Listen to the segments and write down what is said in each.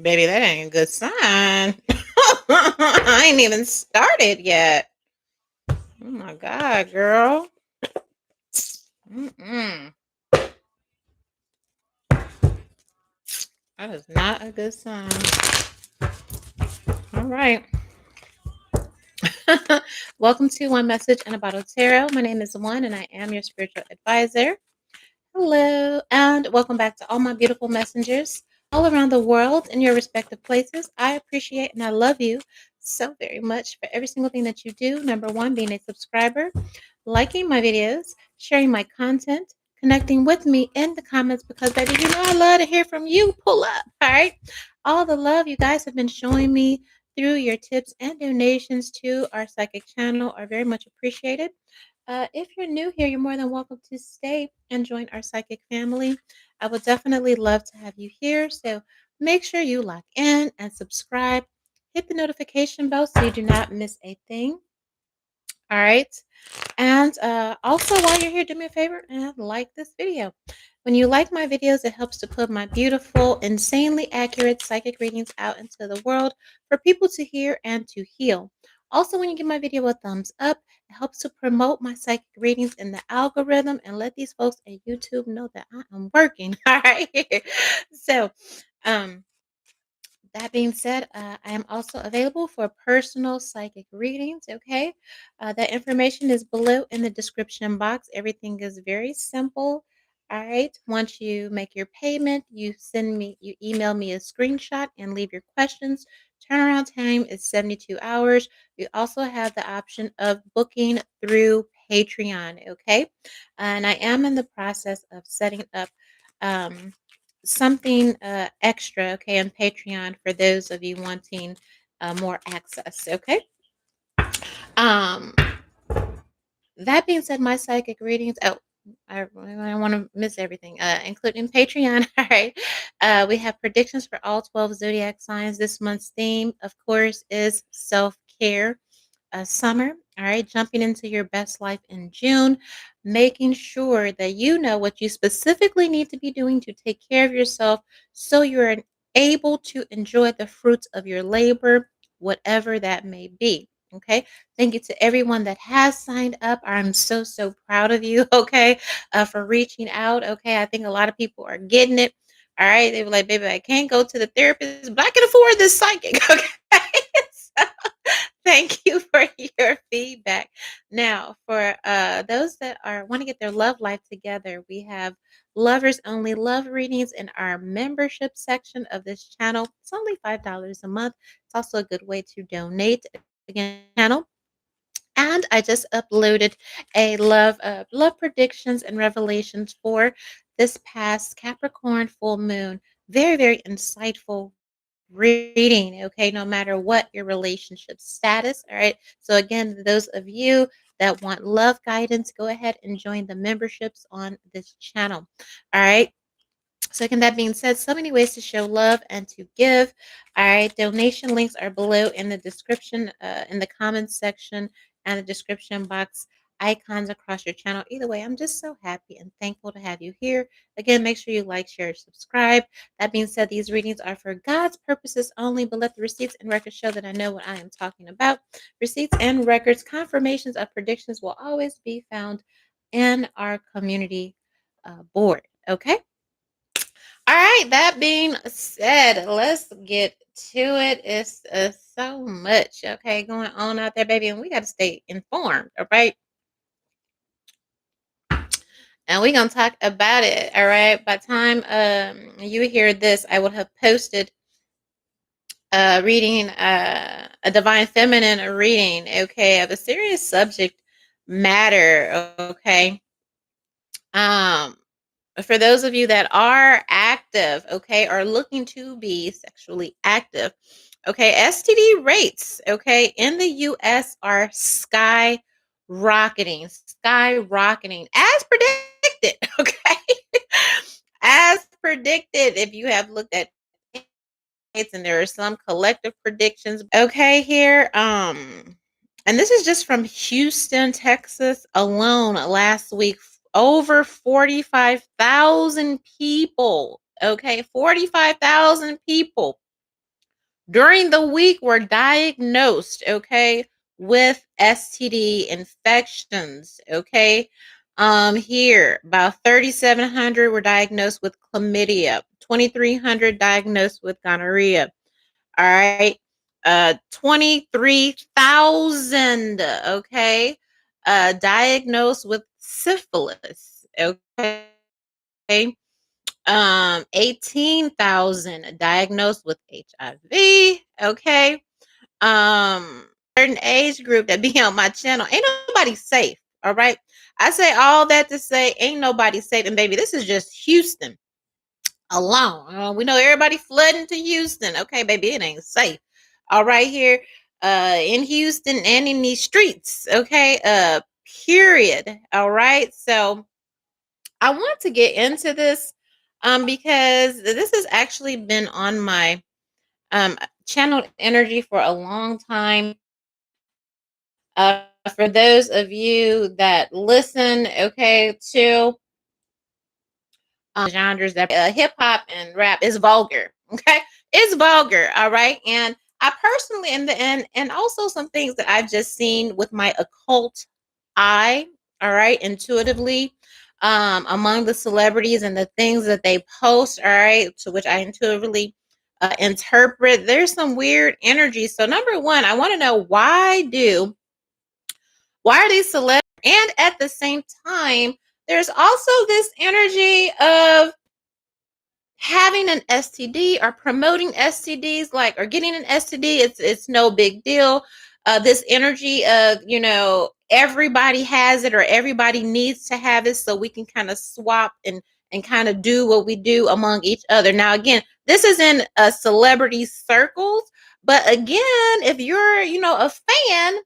Baby, that ain't a good sign. I ain't even started yet. Oh my God, girl. Mm-mm. That is not a good sign. All right. Welcome to One Message and a Bottle Tarot. My name is One, and I am your spiritual advisor. Hello, and welcome back to all my beautiful messengers all around the world in your respective places. I appreciate and I love you so very much for every single thing that you do. Number one, being a subscriber, liking my videos, sharing my content, connecting with me in the comments because, baby, you know I love to hear from you. Pull up, all right? All the love you guys have been showing me through your tips and donations to our psychic channel are very much appreciated. If you're new here, you're more than welcome to stay and join our psychic family. I would definitely love to have you here. So make sure you lock in and subscribe. Hit the notification bell so you do not miss a thing. All right. And also, while you're here, do me a favor and like this video. When you like my videos, it helps to put my beautiful, insanely accurate psychic readings out into the world for people to hear and to heal. Also, when you give my video a thumbs up, it helps to promote my psychic readings in the algorithm and let these folks at YouTube know that I am working. All right. So, um, that being said, I am also available for personal psychic readings. Okay. That information is below in the description box. Everything is very simple. All right. Once you make your payment, you email me a screenshot and leave your questions. Turnaround time is 72 hours. We also have the option of booking through Patreon. Okay. And I am in the process of setting up. Um, Something extra, okay, on Patreon for those of you wanting more access, okay? Um, that being said, my psychic readings, oh, I don't want to miss everything, including Patreon. All right. We have predictions for all 12 zodiac signs. This month's theme, of course, is self care. Summer, all right, jumping into your best life in June, making sure that you know what you specifically need to be doing to take care of yourself so you're able to enjoy the fruits of your labor, whatever that may be. Okay. Thank you to everyone that has signed up. I'm so, so proud of you. Okay. For reaching out. Okay. I think a lot of people are getting it. All right. They were like, baby, I can't go to the therapist, but I can afford this psychic. Okay. So, thank you for your feedback. Now, for those that are want to get their love life together, we have lovers only love readings in our membership section of this channel. It's only $5 a month. It's also a good way to donate again channel. And I just uploaded a love predictions and revelations for this past Capricorn full moon. Very, very insightful reading, okay, no matter what your relationship status. All right. So, again, those of you that want love guidance, go ahead and join the memberships on this channel. All right. So, again, that being said, so many ways to show love and to give. All right. Donation links are below in the description, in the comments section, and the description box. Icons across your channel. Either way, I'm just so happy and thankful to have you here. Again, make sure you like, share, subscribe. That being said, these readings are for God's purposes only, but let the receipts and records show that I know what I am talking about. Receipts and records, confirmations of predictions will always be found in our community board. Okay. All right, that being said, let's get to it. It's so much, okay, going on out there, baby, and we got to stay informed, all right? And we're going to talk about it, all right? By the time you hear this, I would have posted reading a divine feminine reading, okay, of a serious subject matter, okay? Um, for those of you that are active, okay, or looking to be sexually active, okay, STD rates, okay, in the US are skyrocketing, as predicted, okay, as predicted. If you have looked at and there are some collective predictions, okay, here, and this is just from Houston, Texas alone last week. Over 45,000 people. Okay, 45,000 people during the week were diagnosed, okay, with STD infections, okay. Here about 3,700 were diagnosed with chlamydia, 2,300 diagnosed with gonorrhea. All right. 23,000, okay, diagnosed with syphilis, okay. 18,000 diagnosed with HIV, okay. Certain age group that be on my channel, ain't nobody safe, all right. I say all that to say ain't nobody safe, and baby, this is just Houston alone. We know everybody flooding to Houston. Okay, baby, it ain't safe. All right, here in Houston and in these streets. Okay, period. All right. So I want to get into this because this has actually been on my channeled energy for a long time. For those of you that listen, okay, to genres that hip hop and rap is vulgar. Okay, it's vulgar. All right, and I personally, and also some things that I've just seen with my occult eye. All right, intuitively, among the celebrities and the things that they post. All right, to which I intuitively interpret. There's some weird energy. So number one, I want to know why are these celebrities, and at the same time, there's also this energy of having an STD or promoting STDs, like, or getting an STD, it's no big deal. This energy of, everybody has it or everybody needs to have it, so we can kind of swap and kind of do what we do among each other. Now, again, this is in celebrity circles, but again, if you're, a fan,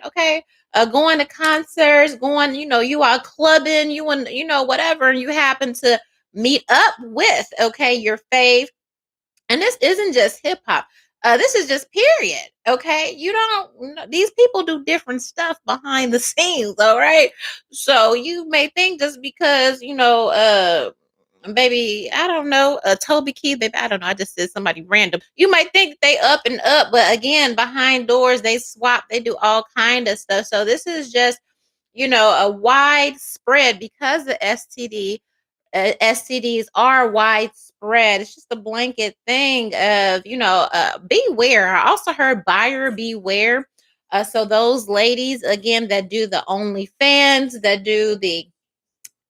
okay, going to concerts, going, you are clubbing, you want, whatever, and you happen to meet up with, okay, your fave. And this isn't just hip hop. This is just period. Okay. You don't, these people do different stuff behind the scenes. All right. So you may think just because, baby, I don't know, Toby Keith, baby, I don't know. I just said somebody random. You might think they up and up, but again, behind doors, they swap, they do all kind of stuff. So this is just, a widespread because the STDs are widespread. It's just a blanket thing of, beware. I also heard buyer beware. So those ladies, again, that do the OnlyFans, that do the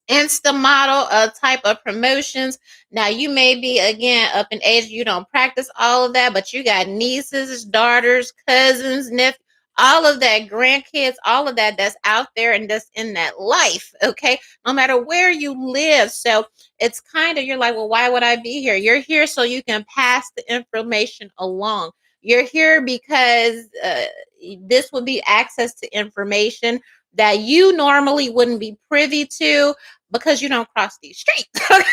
Insta model type of promotions. Now, you may be, again, up in age, you don't practice all of that, but you got nieces, daughters, cousins, nephews, all of that, grandkids, all of that that's out there and that's in that life, okay? No matter where you live. So it's kind of, you're like, well, why would I be here? You're here so you can pass the information along. You're here because this would be access to information that you normally wouldn't be privy to because you don't cross these streets. Okay.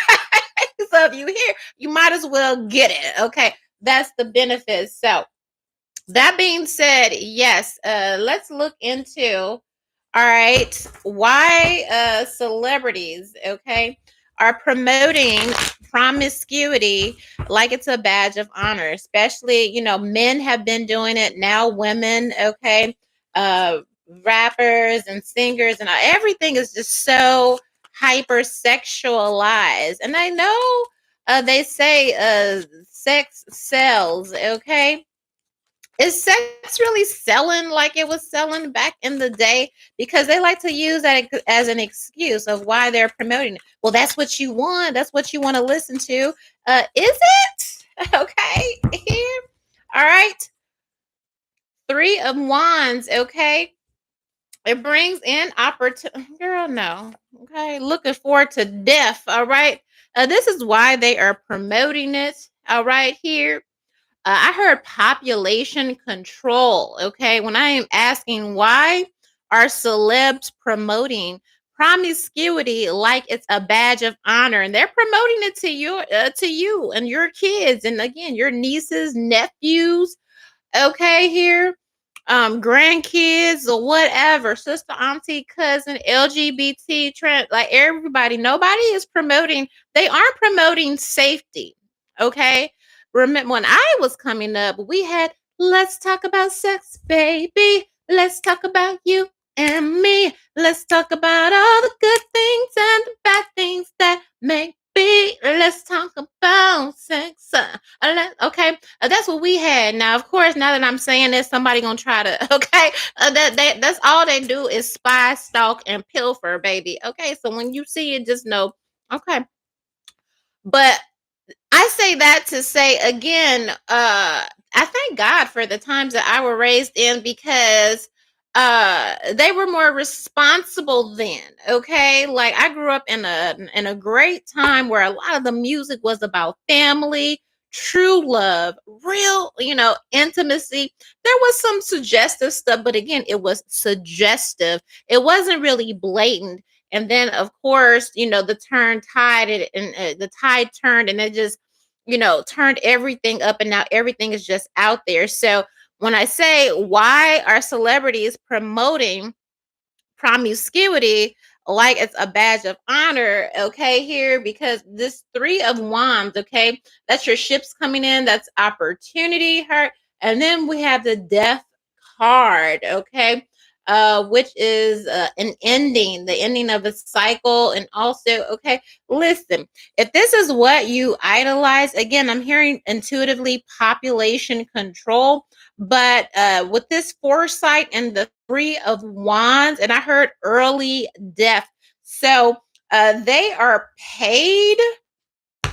So if you here, you might as well get it. Okay. That's the benefit. So that being said, yes, let's look into, all right, why celebrities, okay, are promoting promiscuity like it's a badge of honor. Especially, men have been doing it, now women, okay, uh rappers and singers and everything is just so hypersexualized. And I know they say sex sells, okay. Is sex really selling like it was selling back in the day? Because they like to use that as an excuse of why they're promoting it. Well, that's what you want. That's what you want to listen to. Is it? Okay. Here. All right. Three of Wands. Okay. It brings in opportunity. Girl, no. Okay. Looking forward to death. All right. This is why they are promoting it. All right. Here. I heard population control. Okay. When I am asking why are celebs promoting promiscuity like it's a badge of honor, and they're promoting it to you and your kids, and again, your nieces, nephews, okay, here, grandkids or whatever, sister, auntie, cousin, LGBT, trans, like everybody, nobody is promoting, they aren't promoting safety, okay? remember when I was coming up, we had Let's Talk About Sex, Baby. Let's talk about you and me. Let's talk about all the good things and the bad things that may be. Let's talk about sex. Okay, that's what we had. Now, of course, now that I'm saying this, somebody gonna try to. Okay, that's all they do is spy, stalk, and pilfer, baby. Okay, so when you see it, just know. Okay, but I say that to say again, I thank God for the times that I were raised in because they were more responsible then. Okay. Like I grew up in a great time where a lot of the music was about family, true love, real, intimacy. There was some suggestive stuff, but again, it was suggestive. It wasn't really blatant. And then, of course, the tide turned, and it just, turned everything up, and now everything is just out there. So when I say, why are celebrities promoting promiscuity like it's a badge of honor, okay, here, because this three of wands, okay, that's your ships coming in, that's opportunity, hurt, and then we have the death card, okay, which is an ending, the ending of a cycle. And also, okay, listen, if this is what you idolize, again, I'm hearing intuitively population control, but with this foresight and the three of wands, and I heard early death. So they are paid.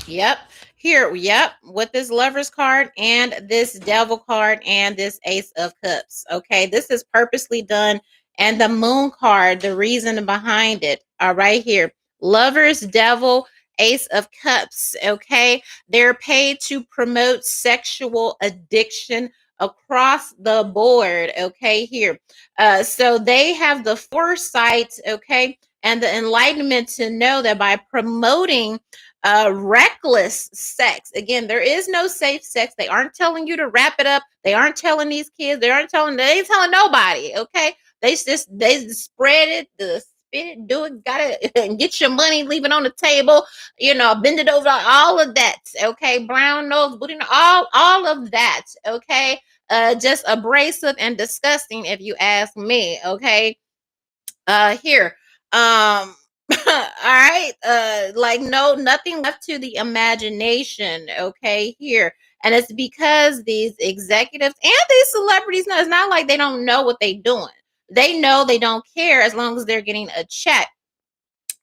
Yep. Here, yep, with this lovers card and this devil card and this ace of cups. Okay, this is purposely done. And the moon card, the reason behind it, are right here. Lovers, devil, ace of cups. Okay, they're paid to promote sexual addiction across the board. Okay, here. So they have the foresight, okay, and the enlightenment to know that by promoting reckless sex. Again, there is no safe sex. They aren't telling you to wrap it up. They aren't telling these kids. They ain't telling nobody. Okay. They just spread it, the spit it, do it, got it, get your money, leave it on the table, bend it over, all of that. Okay. Brown nose, booty, all of that. Okay. Just abrasive and disgusting, if you ask me. Okay. Here. All right. Like no, nothing left to the imagination. Okay, here. And it's because these executives and these celebrities, no, it's not like they don't know what they're doing. They know, they don't care as long as they're getting a check.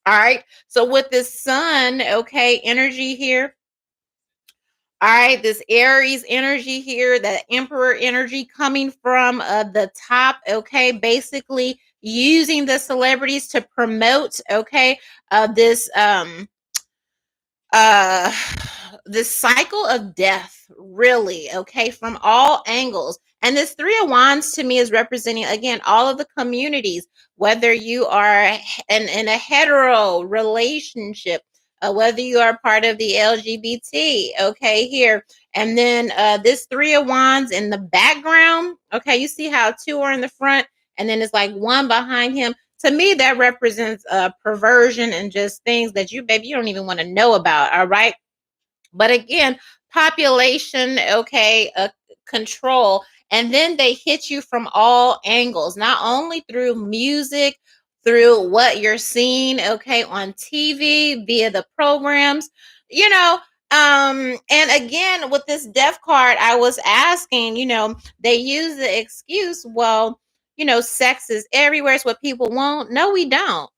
All right. So with this sun, okay, energy here. All right, this Aries energy here, the Emperor energy coming from the top, okay, basically using the celebrities to promote, okay, this uh this cycle of death, really, okay, from all angles. And this three of wands to me is representing again all of the communities, whether you are in a hetero relationship, whether you are part of the LGBT, okay, here. And then this three of wands in the background, okay, you see how two are in the front and then it's like one behind him. To me, that represents perversion and just things that you don't even want to know about. All right. But again, population, okay, control. And then they hit you from all angles, not only through music, through what you're seeing, okay, on TV, via the programs, you know. And again, with this death card, I was asking, they use the excuse, well, sex is everywhere. It's what people want. No, we don't.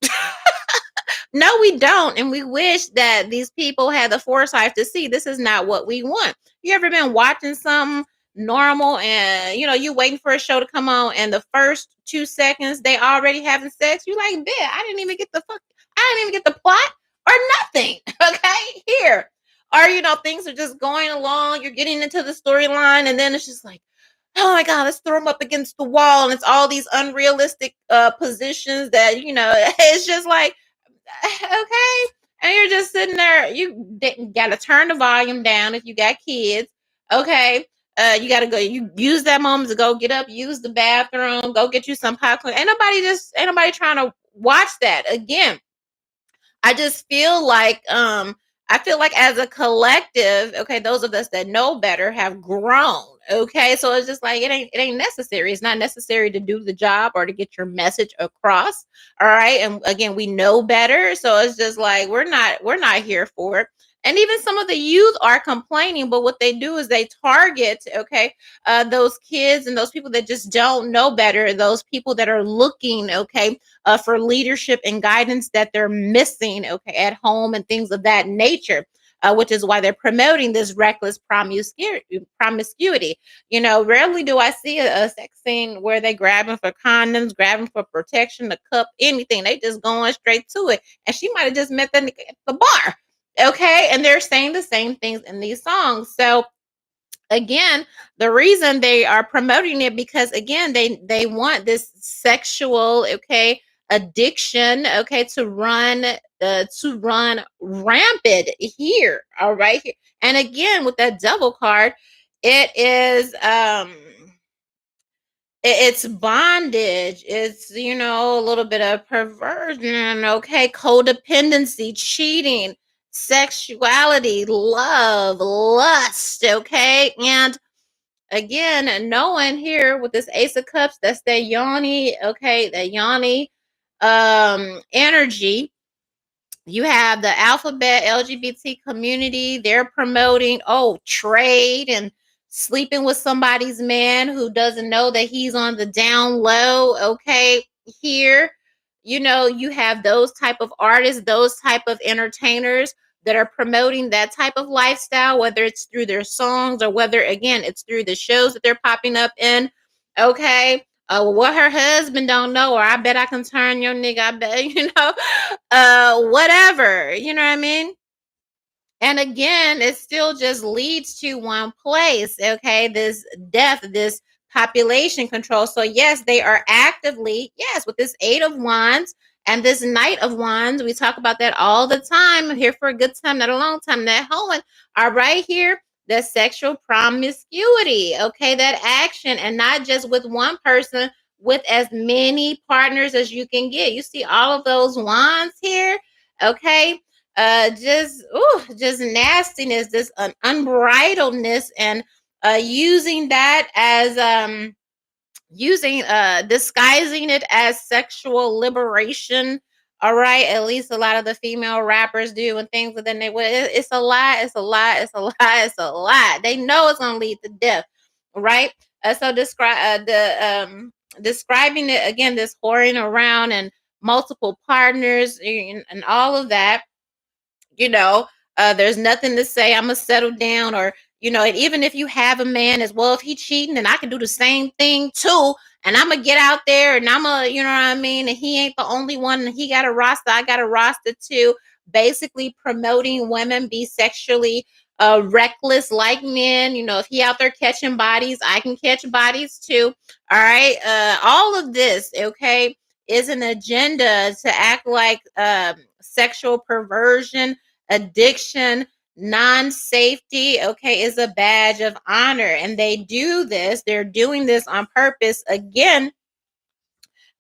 No, we don't. And we wish that these people had the foresight to see this is not what we want. You ever been watching something normal and you waiting for a show to come on and the first 2 seconds they already having sex? You like, bet I didn't even get the plot or nothing. Okay, here. Or things are just going along, you're getting into the storyline, and then it's just like, oh my god, let's throw them up against the wall, and it's all these unrealistic positions that it's just like, okay. And you're just sitting there. You got to turn the volume down if you got kids. Okay. You got to go. You use that moment to go get up, use the bathroom, go get you some popcorn. Ain't nobody trying to watch that again. I just feel like I feel like as a collective, okay, those of us that know better have grown. Okay, so it's just like it ain't necessary. It's not necessary to do the job or to get your message across. All right, and again, we know better, so it's just like we're not here for it. And even some of the youth are complaining, but what they do is they target, okay, those kids and those people that just don't know better, those people that are looking, okay, for leadership and guidance that they're missing, okay, at home and things of that nature. Which is why they're promoting this reckless promiscuity. Rarely do I see a sex scene where they grabbing for condoms, grabbing for protection, the cup, anything. They just going straight to it. And she might have just met the nigga at the bar. Okay. And they're saying the same things in these songs. So again, the reason they are promoting it, because again, they want this sexual, okay, addiction, okay, to run rampant here. All right. And again, with that devil card, it is it's bondage. It's, a little bit of perversion, okay, codependency, cheating, sexuality, love, lust, okay. And again, knowing here with this Ace of Cups, that's that yoni, okay, that yoni energy. You have the alphabet LGBT community. They're promoting, trade and sleeping with somebody's man who doesn't know that he's on the down low. Okay, here, you have those type of artists, those type of entertainers that are promoting that type of lifestyle, whether it's through their songs or whether, again, it's through the shows that they're popping up in. Okay, what her husband don't know, or I bet I can turn your nigga. I bet, whatever, you know what I mean? And again, it still just leads to one place, okay? This death, this population control. So, yes, they are actively, yes, with this Eight of Wands and this Knight of Wands. We talk about that all the time. I'm here for a good time, not a long time. That Hohen are right here. The sexual promiscuity, okay? That action, and not just with one person, with as many partners as you can get. You see all of those wands here, okay? Just nastiness, this unbridledness, and using that as using disguising it as sexual liberation. All right, at least a lot of the female rappers do, and things, and then it's a lie, it's a lie, it's a lie, it's a lie. They know it's gonna lead to death, right? So describing it again, this whoring around and multiple partners and all of that. you know there's nothing to say, I'm gonna settle down, or and even if you have a man as well, if he cheating, then I can do the same thing too, and I'm gonna get out there, and I'm gonna, you know what I mean, and he ain't the only one, and he got a roster, I got a roster too. Basically promoting women be sexually reckless like men. If he out there catching bodies, I can catch bodies too. All right, all of this, okay, is an agenda to act like sexual perversion, addiction, non-safety, okay, is a badge of honor. And they're doing this on purpose. Again,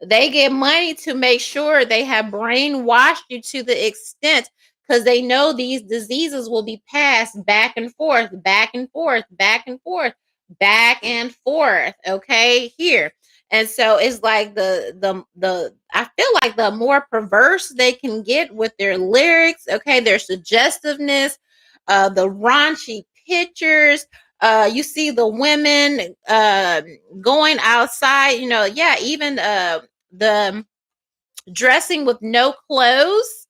they get money to make sure they have brainwashed you to the extent, because they know these diseases will be passed back and forth, back and forth, back and forth, back and forth. Okay, here. And so it's like the I feel like the more perverse they can get with their lyrics, okay, their suggestiveness, the raunchy pictures, you see the women going outside, yeah, even the dressing with no clothes.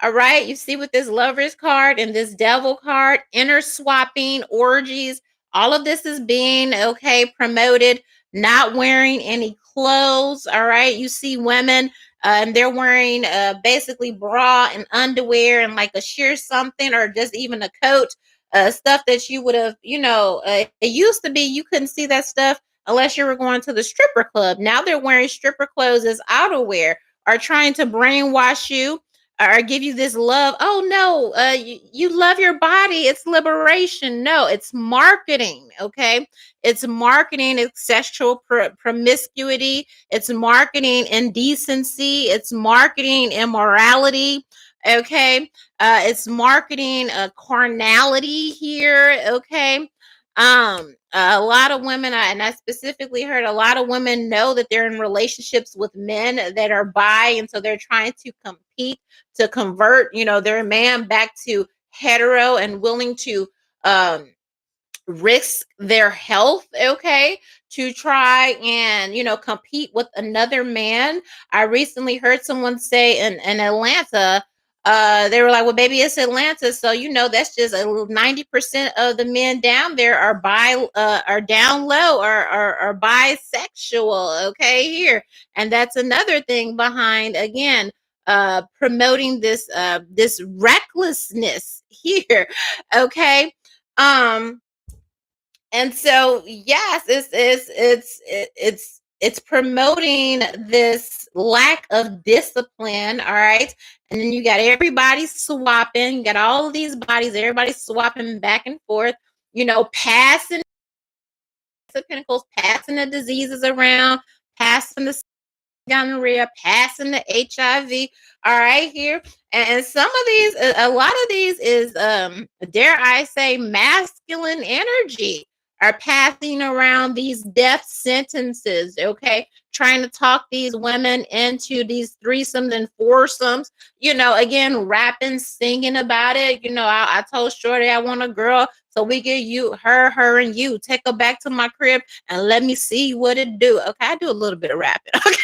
All right. You see with this lovers card and this devil card, inner swapping, orgies, all of this is being, okay, promoted, not wearing any clothes. All right. You see women, and they're wearing basically bra and underwear and like a sheer something, or just even a coat, stuff that you would have, it used to be you couldn't see that stuff unless you were going to the stripper club. Now they're wearing stripper clothes as outerwear, are trying to brainwash you or give you this love. Oh no, you love your body. It's liberation. No, it's marketing. Okay, it's marketing. It's sexual promiscuity. It's marketing indecency. It's marketing immorality. Okay. It's marketing carnality here. Okay. A lot of women, and I specifically heard a lot of women know that they're in relationships with men that are bi, and so they're trying to compete to convert, their man back to hetero and willing to um risk their health, okay, to try and compete with another man. I recently heard someone say in Atlanta, they were like, well, baby, it's Atlanta, so that's just 90% of the men down there are down low, or bisexual, okay, here. And that's another thing behind, again, promoting this recklessness here, okay. um and so, yes, it's promoting this lack of discipline, all right? And then you got everybody swapping, you got all of these bodies, everybody swapping back and forth, passing the pinnacles, passing the diseases around, passing the gonorrhea, passing the HIV. All right, here. And some of these, a lot of these is, dare I say, masculine energy are passing around these death sentences. Okay, trying to talk these women into these threesomes and foursomes. Again, rapping, singing about it. I told Shorty I want a girl, so we get her, and you. Take her back to my crib and let me see what it do. Okay, I do a little bit of rapping. Okay.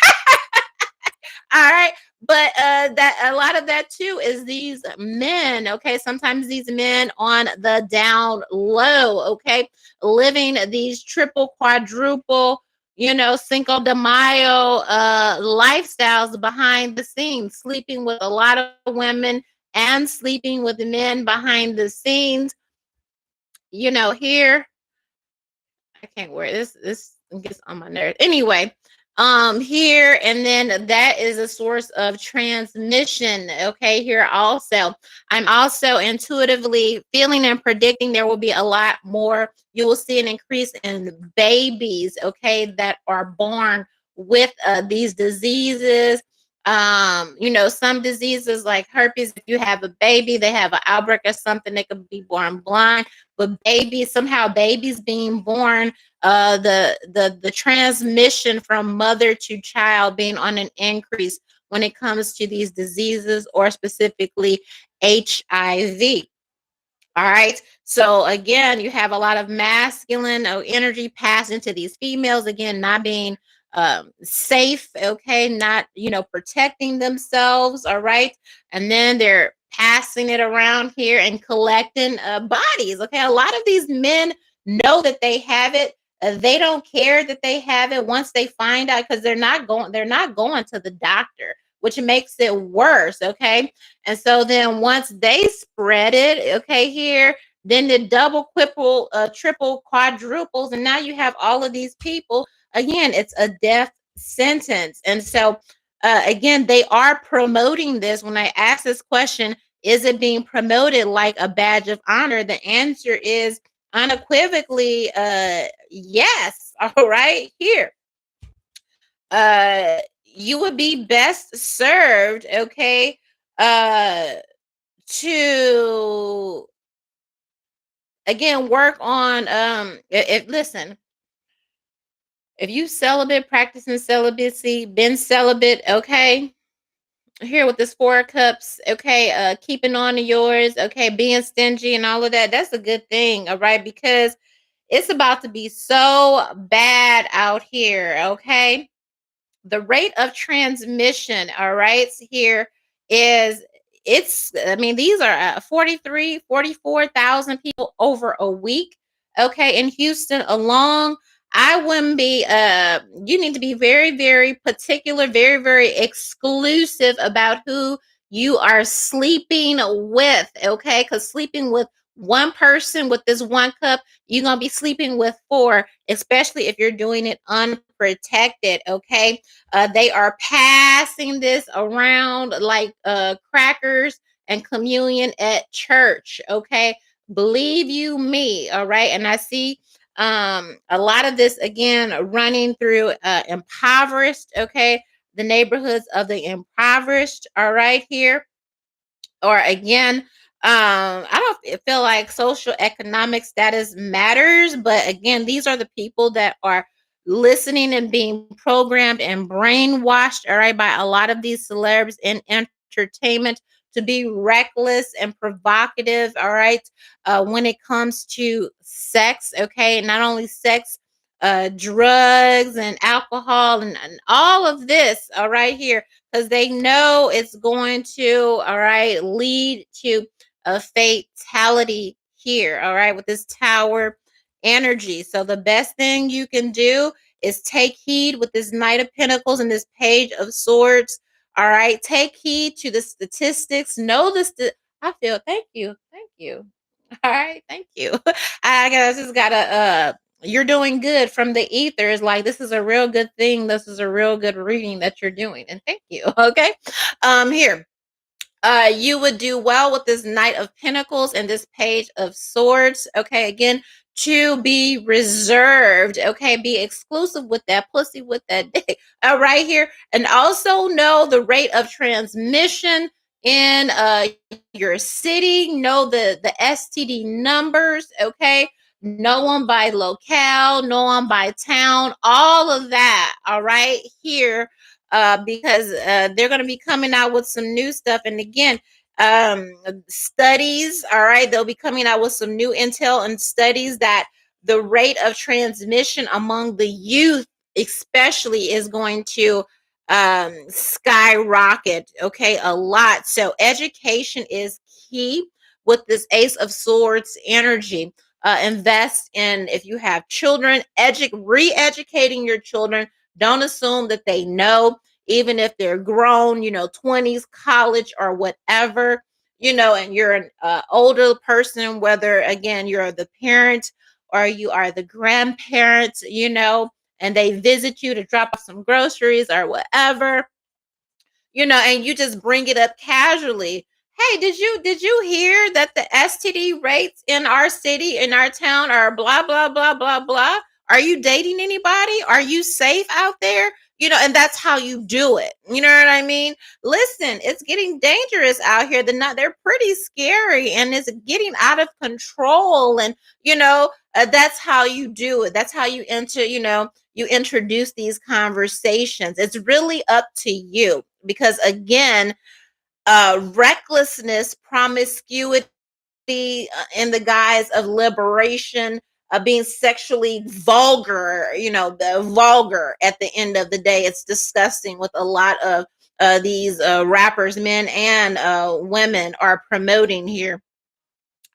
All right. But that a lot of that too is these men, okay? Sometimes these men on the down low, okay, living these triple, quadruple, Cinco de Mayo lifestyles behind the scenes, sleeping with a lot of women and sleeping with men behind the scenes. Here I can't wear this. This gets on my nerves. Anyway, here, and then that is a source of transmission. Okay, here also. I'm also intuitively feeling and predicting there will be a lot more. You will see an increase in babies, okay, that are born with these diseases. Some diseases like herpes, if you have a baby, they have an outbreak or something, they could be born blind. But babies being born, the transmission from mother to child being on an increase when it comes to these diseases, or specifically HIV. All right. So again, you have a lot of masculine energy passed into these females. Again, not being safe. Okay, not protecting themselves. All right, and then they're passing it around here and collecting bodies. Okay, a lot of these men know that they have it. They don't care that they have it once they find out, because they're not going. They're not going to the doctor, which makes it worse. Okay, and so then once they spread it, okay, here, then the double, quadruple, triple, quadruples, and now you have all of these people. Again, it's a death sentence. And so, again, they are promoting this. When I ask this question, is it being promoted like a badge of honor? The answer is unequivocally yes. All right, here. You would be best served, okay, uh to again work on if listen, if you celibate, practicing celibacy, been celibate, okay, here with this 4 cups, okay, keeping on to yours, okay, being stingy and all of that, that's a good thing, all right, because it's about to be so bad out here, okay. The rate of transmission, all right, here is, I mean, these are 44,000 people over a week, okay, in Houston alone. I wouldn't be you need to be very, very particular, very, very exclusive about who you are sleeping with, okay, because sleeping with one person with this 1 cup, you're gonna be sleeping with 4, especially if you're doing it unprotected, okay. They are passing this around like crackers and communion at church. Okay. Believe you me. All right. And I see a lot of this again running through impoverished. Okay. The neighborhoods of the impoverished. All right. Here. or again, I don't feel like social economic status matters, but again, these are the people that are listening and being programmed and brainwashed, all right, by a lot of these celebs in entertainment to be reckless and provocative, all right, when it comes to sex, okay, not only sex, drugs and alcohol and all of this, all right, here, because they know it's going to, all right, lead to a fatality here, all right, with this tower energy. So the best thing you can do is take heed with this Knight of Pentacles and this Page of Swords. All right, take heed to the statistics. Know this. I feel. Thank you. Thank you. All right, thank you. I guess just gotta. You're doing good from the ethers. Like this is a real good thing. This is a real good reading that you're doing, and thank you. Okay, here. You would do well with this Knight of Pentacles and this Page of Swords. Okay, again, to be reserved. Okay, be exclusive with that pussy, with that dick. Right here, and also know the rate of transmission in your city. Know the STD numbers. Okay, know them by locale, know them by town. All of that. All right, here because they're going to be coming out with some new stuff. And again, um, studies, all right, they'll be coming out with some new intel and studies that the rate of transmission among the youth, especially, is going to skyrocket, okay, a lot. So, education is key with this Ace of Swords energy. Invest in, if you have children, re-educating your children. Don't assume that they know, even if they're grown, 20s, college, or whatever, and you're an older person, whether, again, you're the parent or you are the grandparent, and they visit you to drop off some groceries or whatever, and you just bring it up casually. Hey, did you hear that the STD rates in our city, in our town, are blah blah blah blah blah? Are you dating anybody? Are you safe out there? And that's how you do it. You know what I mean? Listen, it's getting dangerous out here. They're pretty scary, and it's getting out of control. And that's how you do it. That's how you enter. You introduce these conversations. It's really up to you because, again, recklessness, promiscuity, in the guise of liberation, being sexually vulgar, the vulgar at the end of the day. It's disgusting with a lot of these rappers, men and women, are promoting here.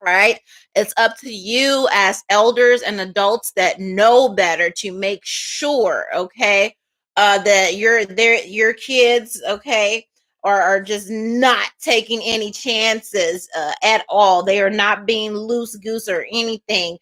Right? It's up to you as elders and adults that know better to make sure, okay, that your kids, okay, are just not taking any chances at all. They are not being loose goose or anything.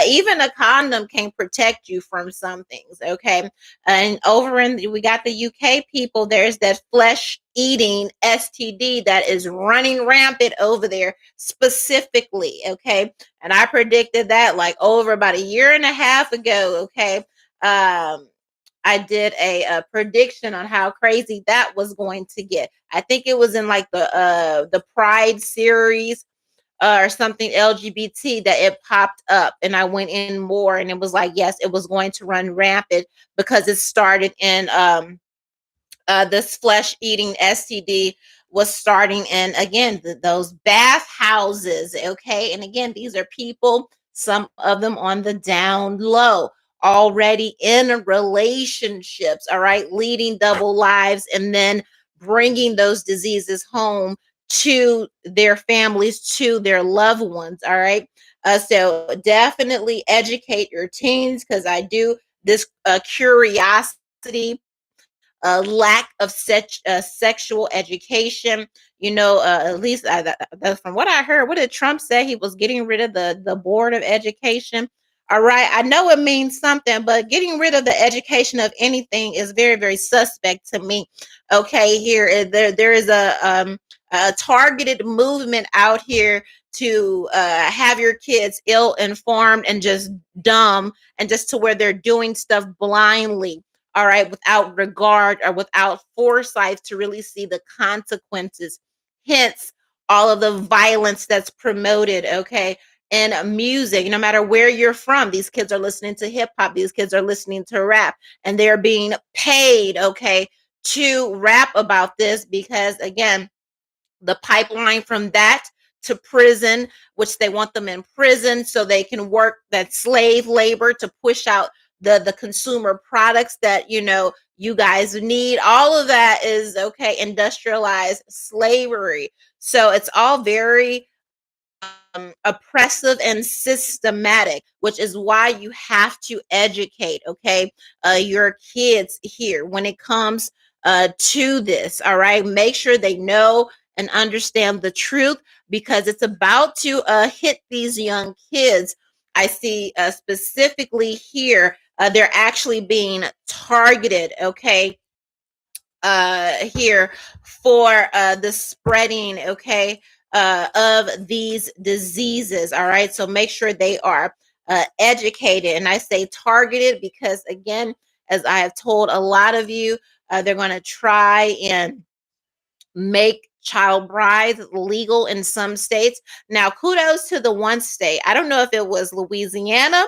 Even a condom can protect you from some things, okay? And we got the UK people, there's that flesh eating STD that is running rampant over there specifically, okay? And I predicted that like over about a year and a half ago, okay? I did a prediction on how crazy that was going to get. I think it was in like the Pride series or something LGBT that it popped up, and I went in more, and it was like, yes, it was going to run rampant because it started in this flesh eating STD was starting in, again, those bath houses. Okay. And again, these are people, some of them on the down low, already in relationships. All right. Leading double lives and then bringing those diseases home to their families, to their loved ones. All right. So definitely educate your teens, because I do this curiosity, lack of sexual education. At least from what I heard, what did Trump say? He was getting rid of the board of education. All right, I know it means something, but getting rid of the education of anything is very, very suspect to me. Okay, here there is a targeted movement out here to have your kids ill informed and just dumb, and just to where they're doing stuff blindly, all right, without regard or without foresight to really see the consequences. Hence, all of the violence that's promoted, okay, in music. No matter where you're from, these kids are listening to hip hop, these kids are listening to rap, and they're being paid, okay, to rap about this because, again, the pipeline from that to prison, which they want them in prison so they can work that slave labor to push out the consumer products that you guys need. All of that is, okay, industrialized slavery. So it's all very oppressive and systematic, which is why you have to educate, okay, your kids here when it comes to this. All right, make sure they know and understand the truth because it's about to hit these young kids. I see specifically here, they're actually being targeted, okay, here for the spreading, okay, of these diseases. All right, so make sure they are educated, and I say targeted because, again, as I have told a lot of you, they're going to try and make child brides legal in some states. Now, kudos to the one state. I don't know if it was Louisiana,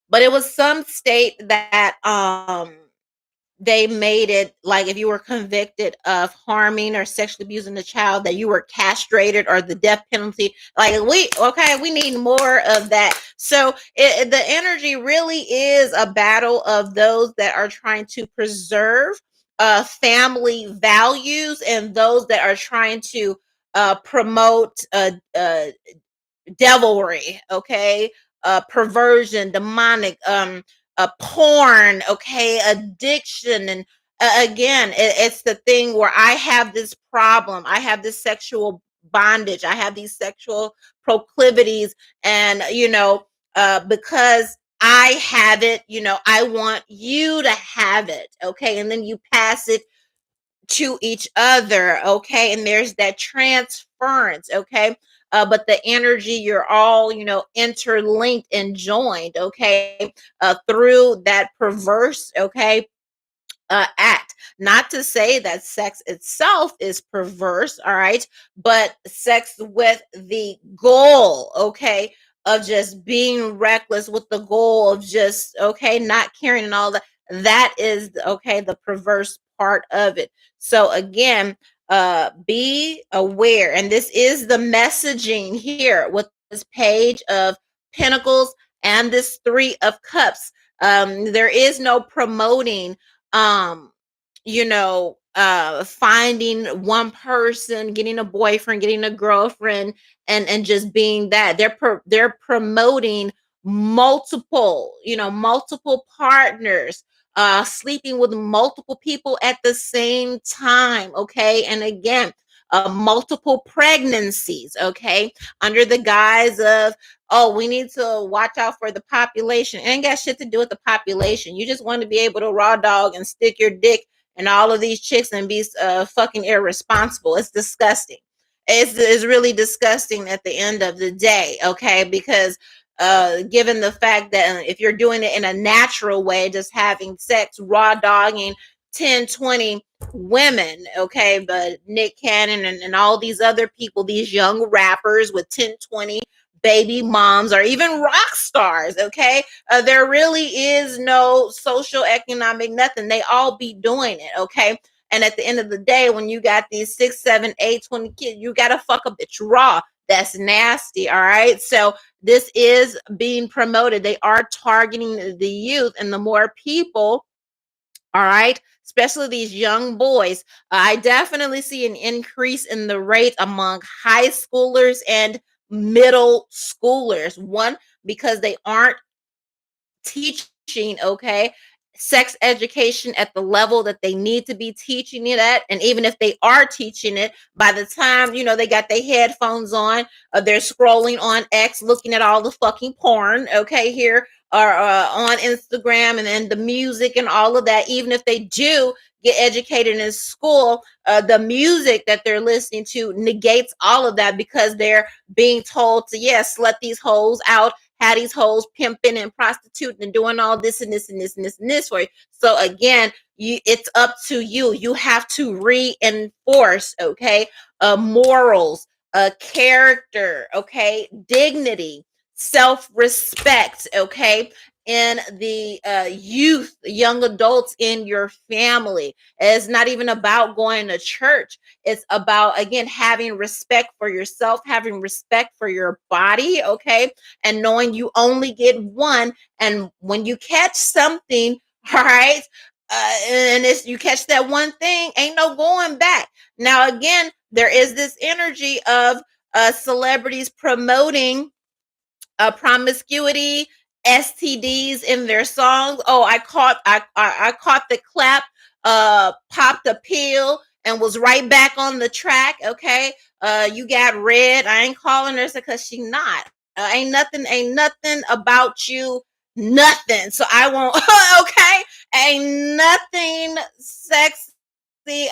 but it was some state that they made it like if you were convicted of harming or sexually abusing a child that you were castrated or the death penalty. Like, we need more of that. So the energy really is a battle of those that are trying to preserve family values and those that are trying to promote devilry, okay, perversion, demonic, porn, okay, addiction, and again, it's the thing where I have this problem, I have this sexual bondage, I have these sexual proclivities, and because I have it, I want you to have it, okay, and then you pass it to each other, okay, and there's that transference, okay, but the energy, you're all interlinked and joined, okay, through that perverse, okay, act. Not to say that sex itself is perverse, all right, but sex with the goal, okay, of just being reckless with the goal of just, okay, not caring and all that. That is, okay, the perverse part of it. So again, be aware. And this is the messaging here with this page of Pentacles and this Three of Cups. There is no promoting finding one person, getting a boyfriend, getting a girlfriend, and just being that. They're promoting multiple partners, sleeping with multiple people at the same time, okay, and again, multiple pregnancies, okay, under the guise of, oh, we need to watch out for the population. It ain't got shit to do with the population. You just want to be able to raw dog and stick your dick in all of these chicks and be fucking irresponsible. It's disgusting. It's really disgusting at the end of the day, okay? Because given the fact that if you're doing it in a natural way, just having sex, raw dogging 10, 20 women, okay, but Nick Cannon and all these other people, these young rappers with 10, 20 baby moms or even rock stars, okay, there really is no social economic nothing. They all be doing it, okay, and at the end of the day, when you got these 6, 7, 8, 20 kids, you gotta fuck a bitch raw. That's nasty. All right, so this is being promoted. They are targeting the youth, and the more people, all right, especially these young boys, I definitely see an increase in the rate among high schoolers and middle schoolers. One, because they aren't teaching, okay, sex education at the level that they need to be teaching it at. And even if they are teaching it, by the time, they got their headphones on, they're scrolling on X, looking at all the fucking porn, okay, here, or on Instagram, and then the music and all of that. Even if they do get educated in school, the music that they're listening to negates all of that because they're being told to, yes, let these hoes out, had these hoes pimping and prostituting and doing all this and this and this and this and this for you. So again, it's up to you. You have to reinforce, okay, morals, character, okay, dignity, self-respect, okay, in the youth, young adults in your family. It's not even about going to church. It's about, again, having respect for yourself, having respect for your body, okay, and knowing you only get one. And when you catch something, all right, and it's you catch that one thing, ain't no going back. Now, again, there is this energy of celebrities promoting promiscuity, STDs in their songs. Oh, I caught the clap, popped a pill, and was right back on the track. Okay, you got red. I ain't calling her because she not. Ain't nothing about you. Nothing. So I won't. Okay, ain't nothing sexy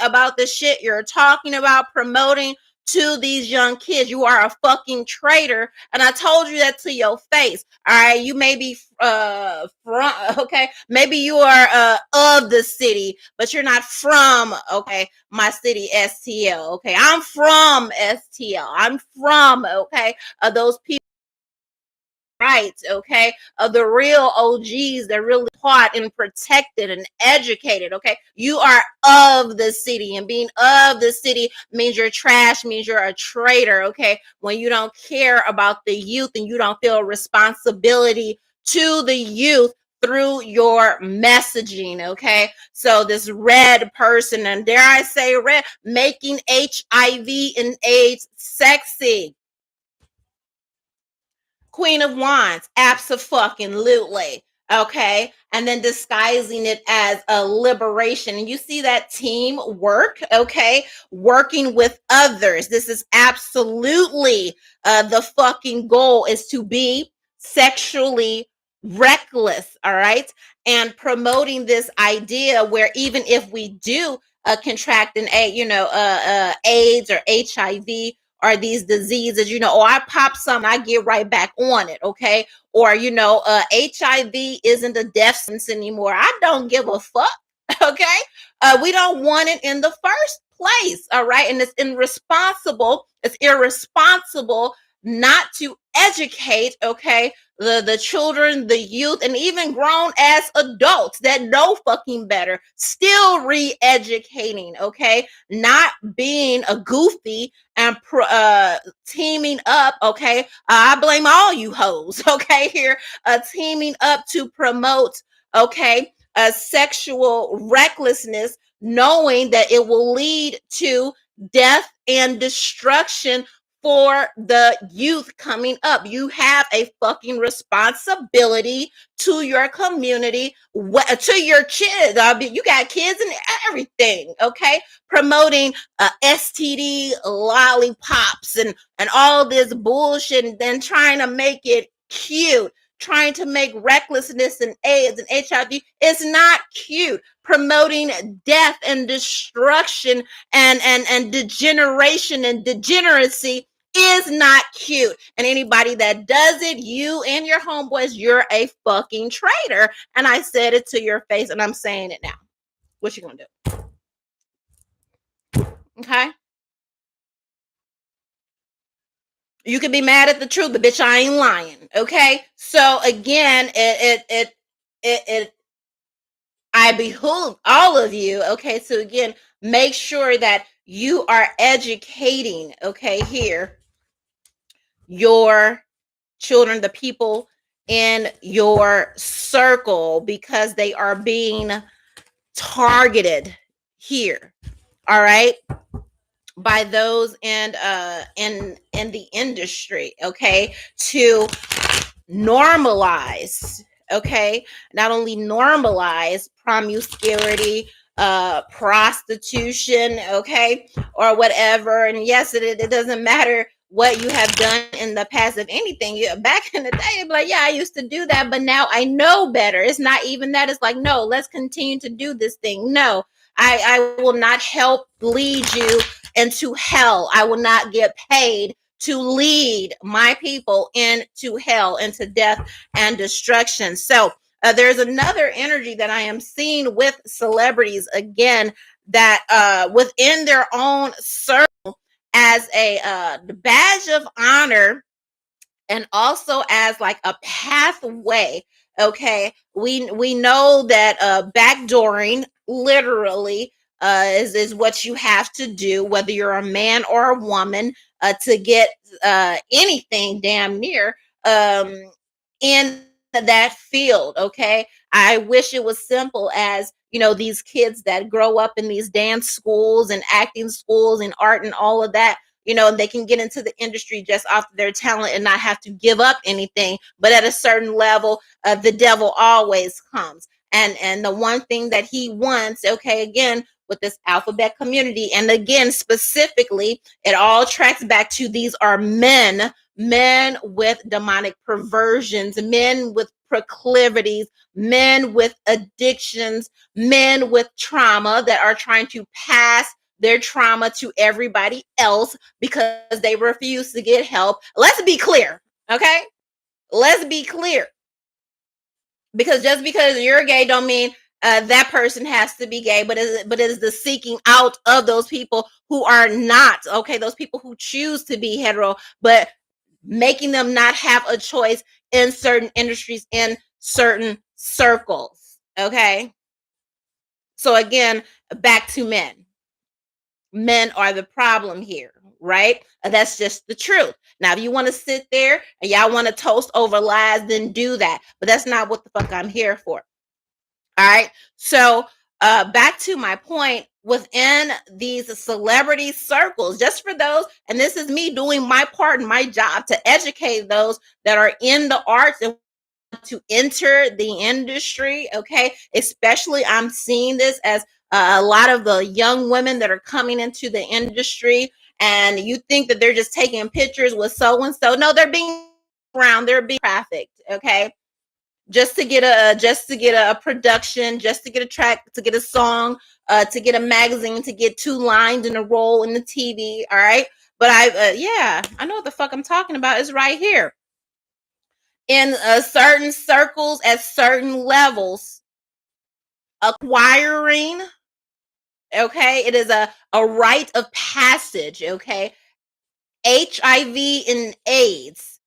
about the shit you're talking about promoting to these young kids. You are a fucking traitor, and I told you that to your face. All right, you may be from, okay, maybe you are of the city, but you're not from, okay, my city, STL. Okay, I'm from STL. I'm from, okay, those people rights, okay, of the real OGs that really taught and protected and educated, okay. You are of the city, and being of the city means you're trash, means you're a traitor, okay, when you don't care about the youth and you don't feel responsibility to the youth through your messaging, okay. So this red person, and dare I say red, making HIV and AIDS sexy. Queen of Wands, abso-fucking-lutely. Okay. And then disguising it as a liberation. And you see that team work, okay? Working with others. This is absolutely the fucking goal, is to be sexually reckless, all right? And promoting this idea where even if we do contract an AIDS or HIV, or these diseases, oh, I pop some, I get right back on it, okay? Or, HIV isn't a death sentence anymore. I don't give a fuck, okay? We don't want it in the first place, all right? And it's irresponsible not to educate, okay, the children, the youth, and even grown ass adults that know fucking better, still re-educating, okay, not being a goofy and teaming up, okay. I blame all you hoes, okay, here, teaming up to promote, okay, sexual recklessness, knowing that it will lead to death and destruction for the youth coming up. You have a fucking responsibility to your community, to your kids. You got kids and everything, okay? Promoting STD lollipops and all this bullshit, and then trying to make it cute, trying to make recklessness and AIDS and HIV is not cute. Promoting death and destruction and degeneration and degeneracy is not cute. And anybody that does it, you and your homeboys, you're a fucking traitor. And I said it to your face, and I'm saying it now. What you gonna do? Okay. You can be mad at the truth, but bitch, I ain't lying. Okay. So again, it I behoove all of you. Okay. So again, make sure that you are educating, okay, here, your children, the people in your circle, because they are being targeted here. All right. By those in the industry, okay, to normalize, okay, not only normalize promiscuity, prostitution, okay, or whatever. And yes, it doesn't matter what you have done in the past. If anything, you back in the day, you'd be like, yeah, I used to do that, but now I know better. It's not even that. It's like, no, let's continue to do this thing. No, I will not help lead you into hell. I will not get paid to lead my people into hell, into death and destruction. So there's another energy that I am seeing with celebrities, again, that within their own circle, as a badge of honor, and also as like a pathway. Okay, we know that backdooring literally is what you have to do, whether you're a man or a woman, to get anything damn near um in that field. Okay, I wish it was simple as, these kids that grow up in these dance schools and acting schools and art and all of that, they can get into the industry just off of their talent and not have to give up anything. But at a certain level, the devil always comes. And the one thing that he wants, okay, again, with this alphabet community, and again, specifically, it all tracks back to these are men with demonic perversions, men with proclivities, men with addictions, men with trauma that are trying to pass their trauma to everybody else because they refuse to get help. Let's be clear, okay? Let's be clear. Because just because you're gay don't mean that person has to be gay, but it is the seeking out of those people who are not, okay? Those people who choose to be hetero, but making them not have a choice in certain industries, in certain circles, okay? So again, back to men. Men are the problem here, right? That's just the truth. Now, if you want to sit there and y'all want to toast over lies, then do that. But that's not what the fuck I'm here for. All right. So, back to my point, within these celebrity circles, just for those, and this is me doing my part and my job to educate those that are in the arts and to enter the industry. Okay, especially I'm seeing this as a lot of the young women that are coming into the industry, and you think that they're just taking pictures with so and so. No, they're being around, they're being trafficked. Okay, just to get a production, just to get a track, to get a song, to get a magazine, to get 2 lines in a role in the TV. All right, but yeah, I know what the fuck I'm talking about. It's right here in certain circles at certain levels, acquiring, okay, it is a rite of passage. Okay, HIV and AIDS,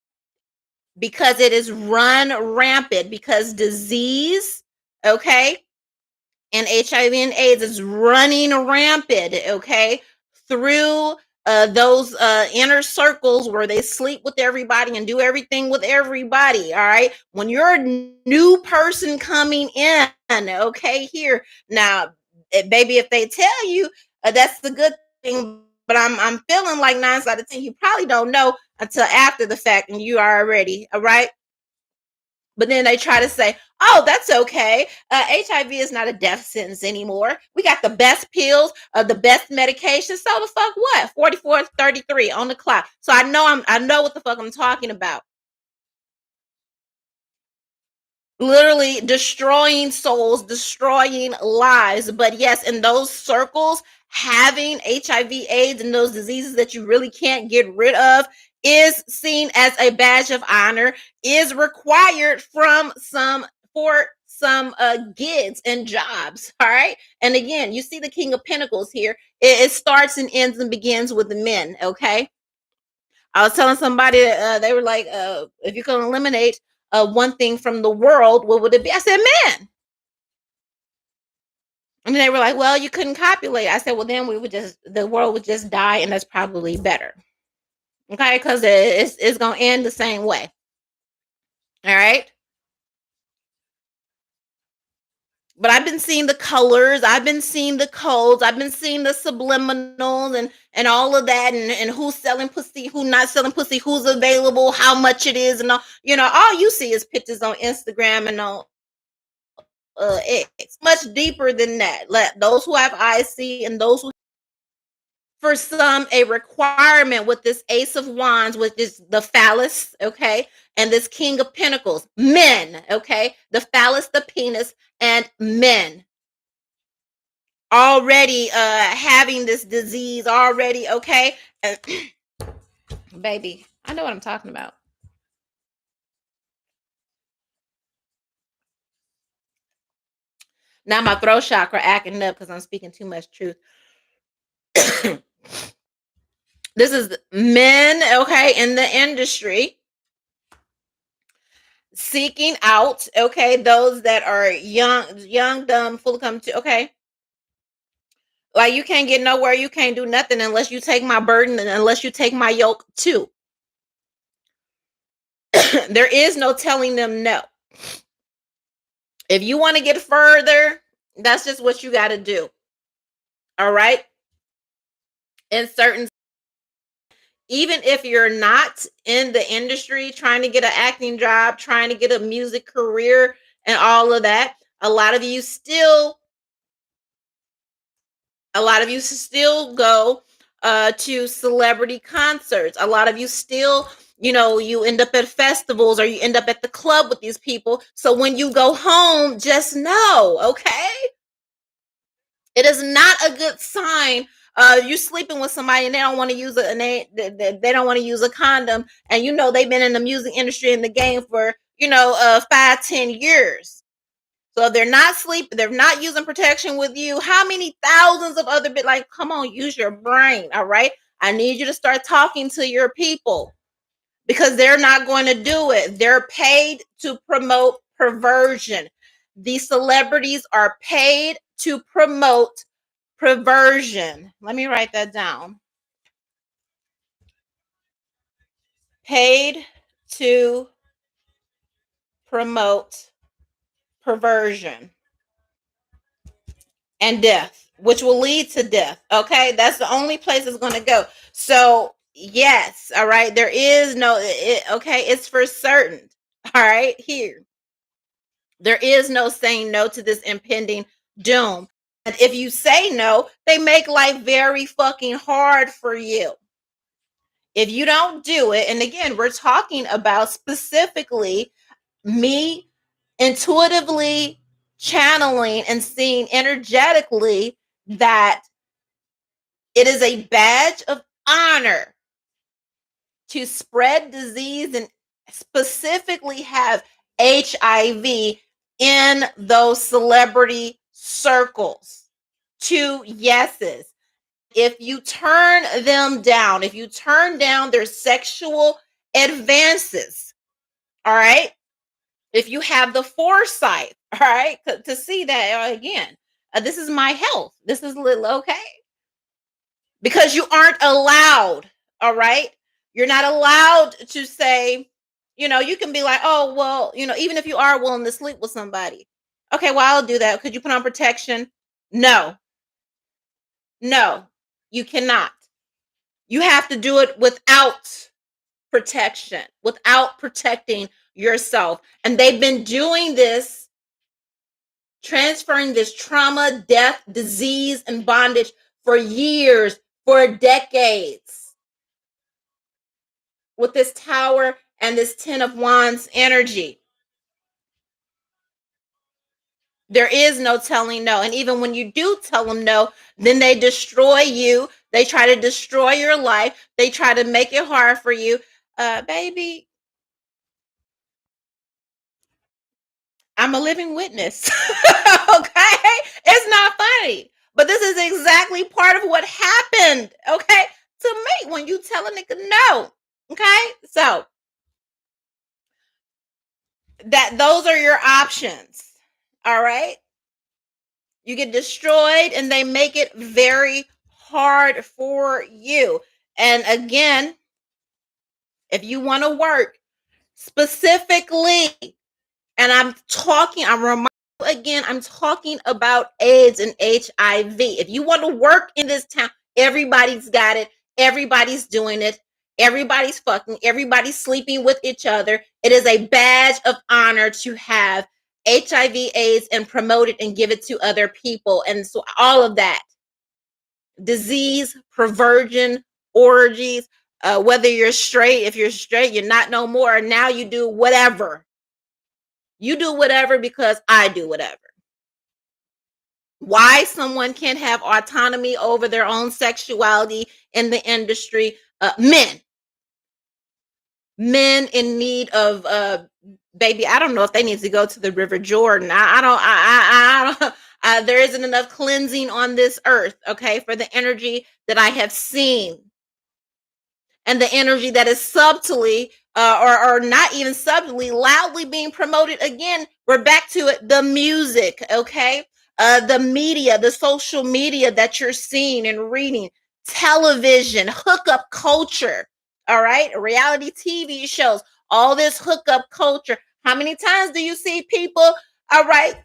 because it is run rampant, because disease, okay, and HIV and AIDS is running rampant, okay, through those inner circles where they sleep with everybody and do everything with everybody. All right, when you're a new person coming in, okay, here now, baby, if they tell you, that's the good thing. But I'm feeling like 9 out of 10, you probably don't know until after the fact, and you are already all right. But then they try to say, oh, that's okay. HIV is not a death sentence anymore. We got the best pills, the best medication. So the fuck what? 44:33 on the clock. So I know what the fuck I'm talking about. Literally destroying souls, destroying lives. But yes, in those circles, having HIV, AIDS, and those diseases that you really can't get rid of is seen as a badge of honor, is required from some for some gigs and jobs. All right. And again, you see the King of Pentacles here. It starts and ends and begins with the men. Okay. I was telling somebody, they were like, if you can eliminate one thing from the world, what would it be? I said, man. And they were like, well, you couldn't copulate. I said, well, then the world would just die, and that's probably better. Okay, because it's going to end the same way. All right. But I've been seeing the colors, I've been seeing the codes, I've been seeing the subliminals and all of that, and who's selling pussy, who not selling pussy, who's available, how much it is, and all. All you see is pictures on Instagram and on it's much deeper than that. Let those who have eyes see, and those who, for some, a requirement with this Ace of Wands, which is the phallus, okay, and this King of Pentacles, men, okay, the phallus, the penis, and men already having this disease already, okay. And baby, I know what I'm talking about. Now my throat chakra acting up because I'm speaking too much truth. The This is men, okay, in the industry seeking out, okay, those that are young, dumb, full of come to, okay. Like you can't get nowhere, you can't do nothing unless you take my burden and unless you take my yoke too. There is no telling them no. If you want to get further, that's just what you got to do. All right. In certain, even if you're not in the industry trying to get an acting job, trying to get a music career and all of that, a lot of you still go to celebrity concerts. A lot of you still, you end up at festivals or you end up at the club with these people. So when you go home, just know, okay, it is not a good sign. You sleeping with somebody and they don't want to use they don't want to use a condom, and they've been in the music industry in the game for 5-10 years. So if they're not sleeping, they're not using protection with you. How many thousands of other bit? Like, come on, use your brain. All right. I need you to start talking to your people because they're not going to do it. They're paid to promote perversion. These celebrities are paid to promote perversion. Let me write that down. Paid to promote perversion and death, which will lead to death. Okay, that's the only place it's going to go. So yes, all right, there is no okay, it's for certain. All right, here there is no saying no to this impending doom. And if you say no, they make life very fucking hard for you. If you don't do it, and again, we're talking about specifically me intuitively channeling and seeing energetically that it is a badge of honor to spread disease and specifically have HIV in those celebrity circles. Two yeses. If you turn them down, if you turn down their sexual advances, all right, if you have the foresight, all right, to see that again, this is my health. This is little okay because you aren't allowed. All right, you're not allowed to say, you can be like, oh well, even if you are willing to sleep with somebody, okay, well I'll do that. Could you put on protection? No, no, you cannot. You have to do it without protection, without protecting yourself. And they've been doing this, transferring this trauma, death, disease, and bondage for years, for decades, with this tower and this 10 of wands energy. There is no telling no. And even when you do tell them no, then they destroy you. They try to destroy your life. They try to make it hard for you. Baby, I'm a living witness. Okay? It's not funny. But this is exactly part of what happened, okay, to me when you tell a nigga no. Okay? So those are your options. All right? You get destroyed and they make it very hard for you. And again, if you want to work specifically, and I'm reminding you again, I'm talking about AIDS and HIV. If you want to work in this town, everybody's got it. Everybody's doing it. Everybody's fucking. Everybody's sleeping with each other. It is a badge of honor to have HIV, AIDS, and promote it and give it to other people. And so all of that disease, perversion, orgies, whether you're straight, if you're straight, you're not no more. Now you do whatever. You do whatever because I do whatever. Why someone can't have autonomy over their own sexuality in the industry? Men in need of baby. I don't know if they need to go to the River Jordan. I don't. There isn't enough cleansing on this earth, okay, for the energy that I have seen. and the energy that is subtly or not even subtly, loudly being promoted. Again, we're back to it. The music, okay? The media, the social media that you're seeing and reading, television, hookup culture, all right? Reality TV shows, all this hookup culture. How many times do you see people, all right,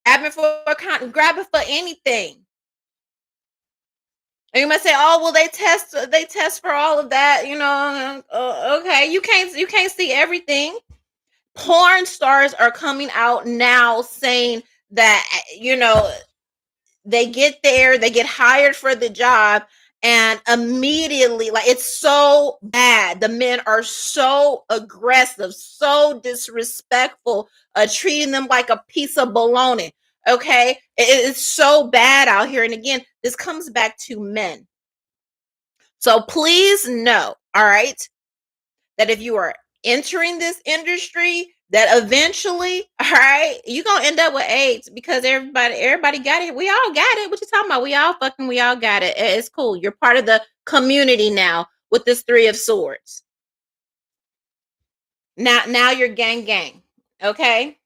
grabbing for anything? And you might say, "Oh, well, they test for all of that, you know." Okay, you can't see everything. Porn stars are coming out now saying that they get there, they get hired for the job, and immediately, like, it's so bad. The men are so aggressive, so disrespectful, treating them like a piece of bologna. Okay, it's so bad out here. And again, this comes back to men. So please know, all right, that if you are entering this industry, that eventually, all right, you're gonna end up with AIDS, because everybody got it. We all got it. What you talking about? We all got it. It's cool. You're part of the community now with this Three of Swords. Now you're gang. Okay?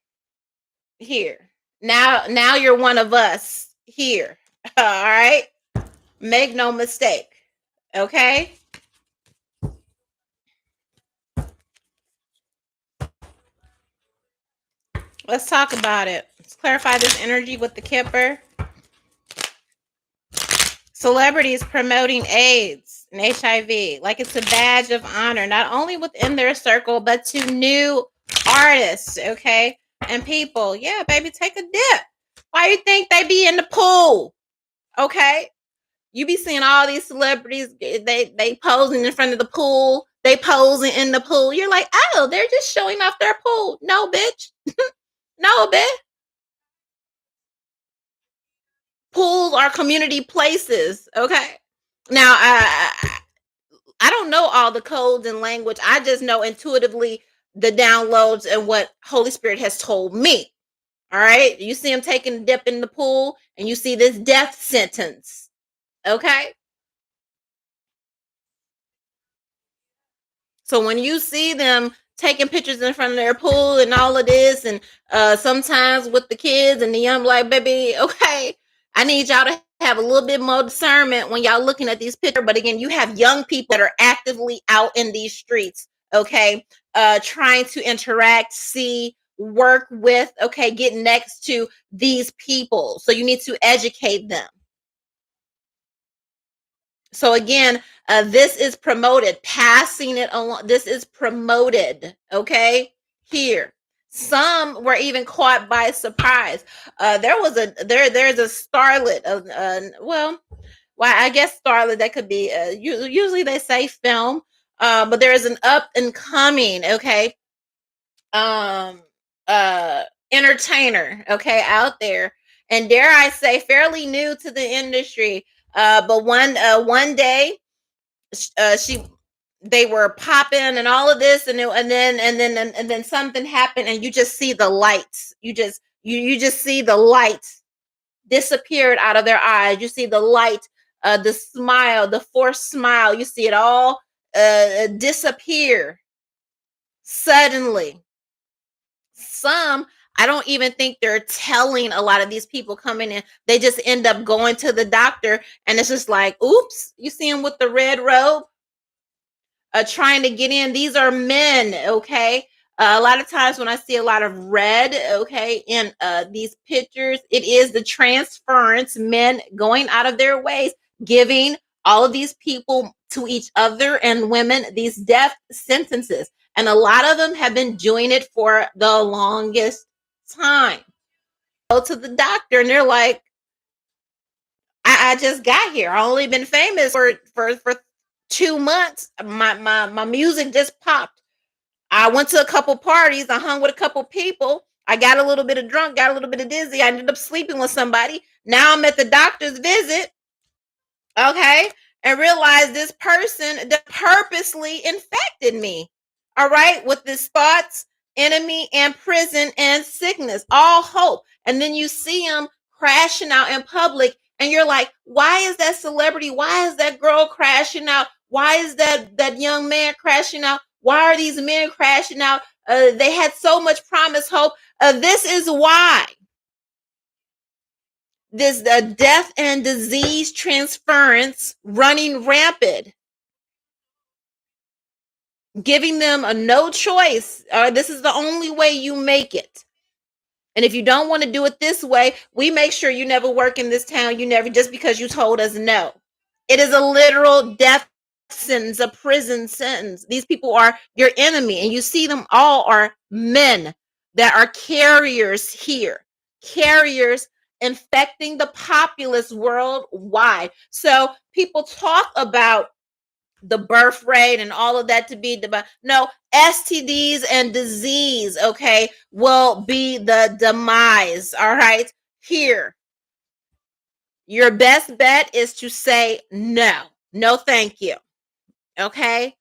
Here. Now you're one of us here. All right? Make no mistake. Okay? Let's talk about it. Let's clarify this energy with the Kipper. Celebrities promoting AIDS and HIV like it's a badge of honor, not only within their circle, but to new artists, okay? And people. Yeah, baby, take a dip. Why you think they be in the pool? Okay? You be seeing all these celebrities, they posing in front of the pool, they posing in the pool. You're like, oh, they're just showing off their pool. No, bitch. No, bitch. Pools are community places. Okay. Now, I don't know all the codes and language. I just know intuitively the downloads and what Holy Spirit has told me. All right. You see him taking a dip in the pool, and you see this death sentence. Okay. So when you see them taking pictures in front of their pool and all of this, and sometimes with the kids and the young, like, baby, okay, I need y'all to have a little bit more discernment when y'all looking at these pictures. But again, you have young people that are actively out in these streets, okay, trying to interact, see, work with, okay, get next to these people. So you need to educate them. So again, this is promoted, passing it along. This is promoted. Okay. Here, some were even caught by surprise. There's a starlet of, well, I guess starlet, that could be, usually they say film, but there is an up and coming, okay, um, entertainer, okay, out there, and dare I say, fairly new to the industry. But one day, she they were popping and all of this, and then something happened, and you just see the lights. You just see the light disappeared out of their eyes. You see the light, the smile, the forced smile. You see it all disappear suddenly. Some, I don't even think they're telling a lot of these people coming in. They just end up going to the doctor, and it's just like, oops, you see them with the red robe, trying to get in. These are men, okay? A lot of times when I see a lot of red, okay, in these pictures, it is the transference, men going out of their ways, giving all of these people to each other and women these death sentences. And a lot of them have been doing it for the longest time. Go to the doctor, and they're like, I just got here. I only been famous for 2 months. My music just popped. I went to a couple parties. I hung with a couple people. I got a little bit of drunk, got a little bit of dizzy. I ended up sleeping with somebody. Now I'm at the doctor's visit, okay, and realize this person that purposely infected me, all right, with this thoughts, enemy, and prison and sickness, all hope. And then you see them crashing out in public, and you're like, why is that celebrity, why is that girl crashing out Why is that young man crashing out? Why are these men crashing out? They had so much promise, hope. This is why this death and disease transference running rampant, giving them a no choice. This is the only way you make it. And if you don't want to do it this way, we make sure you never work in this town. You never, just because you told us no. It is a literal death sentence, a prison sentence. These people are your enemy, and you see them all are men that are carriers here, carriers infecting the populace worldwide. So people talk about the birth rate and all of that to be no, STDs and disease, okay, will be the demise. All right, here, your best bet is to say no, no thank you. Okay,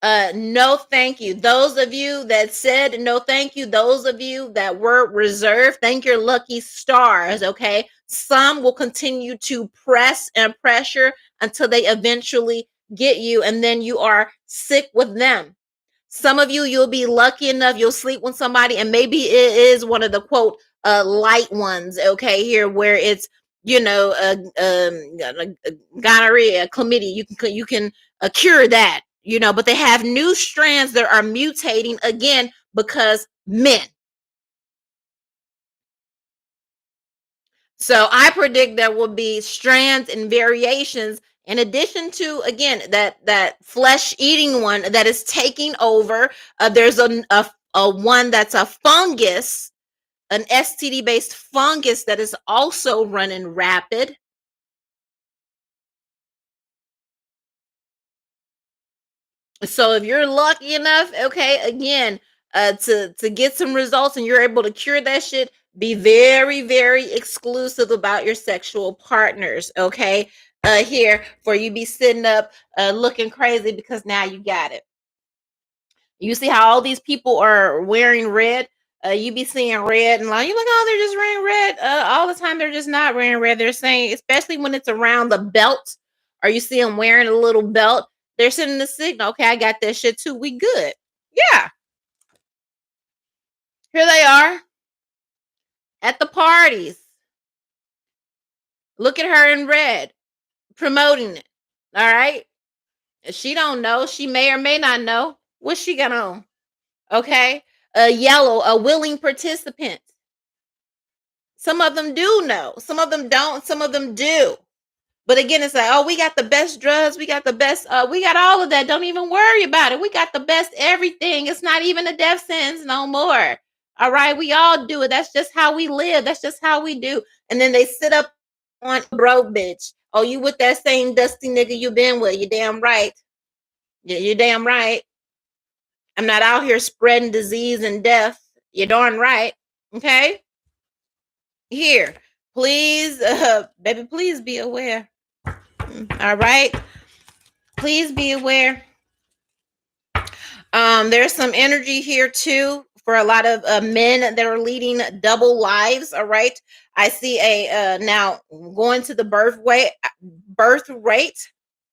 no thank you. Those of you that said no thank you, those of you that were reserved, thank your lucky stars. Okay, some will continue to press and pressure until they eventually get you, and then you are sick with them. Some of you, you'll be lucky enough, you'll sleep with somebody, and maybe it is one of the quote light ones, okay, here, where it's, you know, gonorrhea, chlamydia. You can cure that, you know, but they have new strands that are mutating again because men. So I predict there will be strands and variations, in addition to, again, that flesh eating one that is taking over. There's a one that's a fungus, an STD based fungus that is also running rapid. So if you're lucky enough, okay, again, to get some results and you're able to cure that shit, be very, very exclusive about your sexual partners, okay? Here, for you be sitting up looking crazy because now you got it. You see how all these people are wearing red? You be seeing red, and like, you're like, oh, they're just wearing red. All the time, they're just not wearing red. They're saying, especially when it's around the belt, or you see them wearing a little belt, they're sending the signal. Okay, I got that shit too. We good. Yeah, here they are at the parties. Look at her in red, promoting it. All right, she don't know. She may or may not know. What's she got on? Okay, a yellow, a willing participant. Some of them do know. Some of them don't. Some of them do. But again, it's like, oh, we got the best drugs. We got the best. We got all of that. Don't even worry about it. We got the best everything. It's not even a death sentence no more. All right. We all do it. That's just how we live. That's just how we do. And then they sit up on broke bitch. Oh, you with that same dusty nigga you been with. You damn right. Yeah, you're damn right. I'm not out here spreading disease and death. You're darn right. Okay. Here, please, baby, please be aware. All right, please be aware. There's some energy here too for a lot of men that are leading double lives. All right, I see a now going to the birth rate.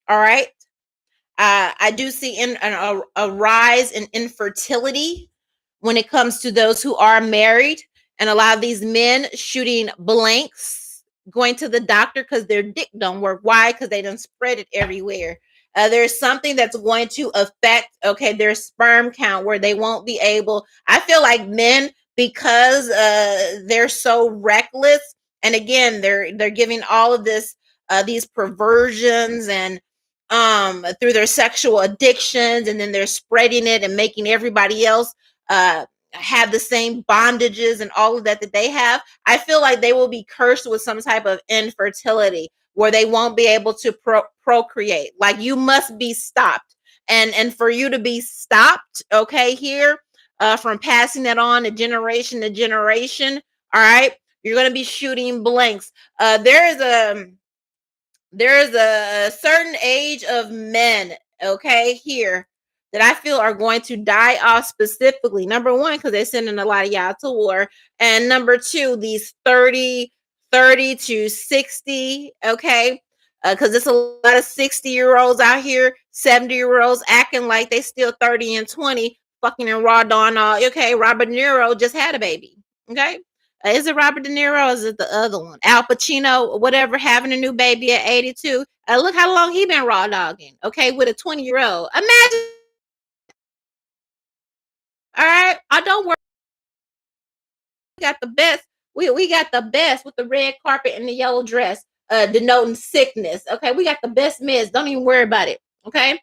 All right, I do see a rise in infertility when it comes to those who are married, and a lot of these men shooting blanks, going to the doctor because their dick don't work. Why? Because they don't spread it everywhere. There's something that's going to affect, okay, their sperm count, where they won't be able. I feel like men, because they're so reckless, and again, they're giving all of this these perversions and through their sexual addictions, and then they're spreading it and making everybody else have the same bondages and all of that they have. I feel like they will be cursed with some type of infertility where they won't be able to procreate. Like, you must be stopped, and for you to be stopped, okay, here, from passing that on to generation, all right, you're going to be shooting blanks. There's a certain age of men, okay, here, that I feel are going to die off specifically. Number one, because they're sending a lot of y'all to war. And number two, these 30 to 60, okay, Because it's a lot of 60-year-olds out here, 70-year-olds acting like they still 30 and 20, fucking and raw on. Okay, Robert De Niro just had a baby. Okay, is it Robert De Niro or is it the other one? Al Pacino, whatever, having a new baby at 82. Look how long he been raw dogging. Okay, with a 20-year-old. Imagine. All right, I don't worry. We got the best. We got the best with the red carpet and the yellow dress, denoting sickness. Okay, we got the best mids. Don't even worry about it. Okay.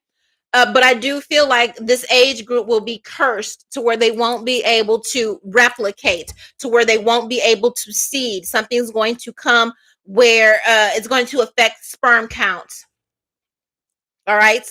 But I do feel like this age group will be cursed to where they won't be able to replicate, to where they won't be able to seed. Something's going to come where it's going to affect sperm counts. All right.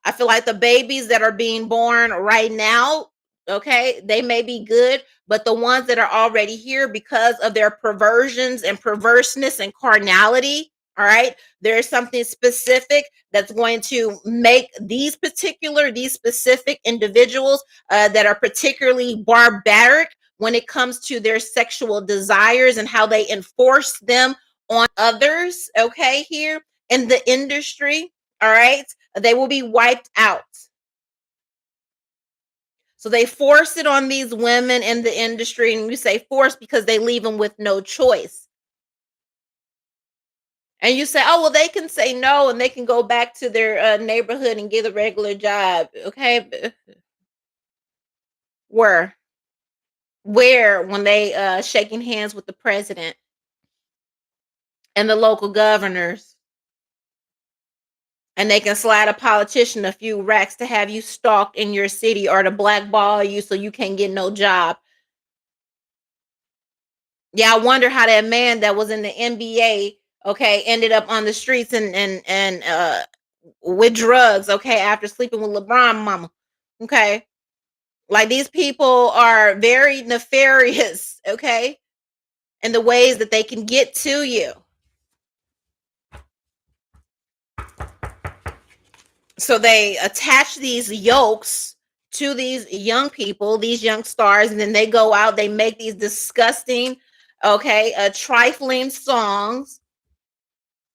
I feel like the babies that are being born right now, okay, they may be good, but the ones that are already here because of their perversions and perverseness and carnality, all right, there's something specific that's going to make these specific individuals that are particularly barbaric when it comes to their sexual desires and how they enforce them on others, okay, here in the industry, all right, they will be wiped out. So they force it on these women in the industry, and you say force because they leave them with no choice. And you say, oh, well, they can say no and they can go back to their neighborhood and get a regular job. Okay. Where? Where when they shaking hands with the president and the local governors, and they can slide a politician a few racks to have you stalked in your city or to blackball you so you can't get no job. Yeah, I wonder how that man that was in the NBA, okay, ended up on the streets and with drugs, okay, after sleeping with LeBron mama. Okay. Like these people are very nefarious, okay, in the ways that they can get to you. So they attach these yokes to these young people, these young stars, and then they go out, they make these disgusting, okay, trifling songs,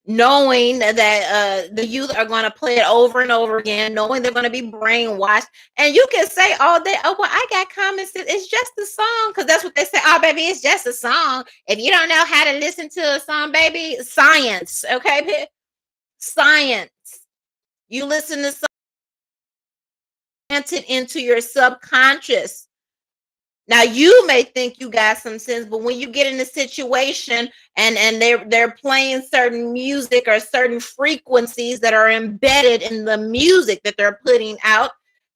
knowing that the youth are going to play it over and over again, knowing they're going to be brainwashed. And you can say all day, oh, well, I got comments. It's just a song. Because that's what they say. Oh, baby, it's just a song. If you don't know how to listen to a song, baby, science. Okay, science. You listen to something planted into your subconscious. Now you may think you got some sense, but when you get in a situation and they're playing certain music or certain frequencies that are embedded in the music that they're putting out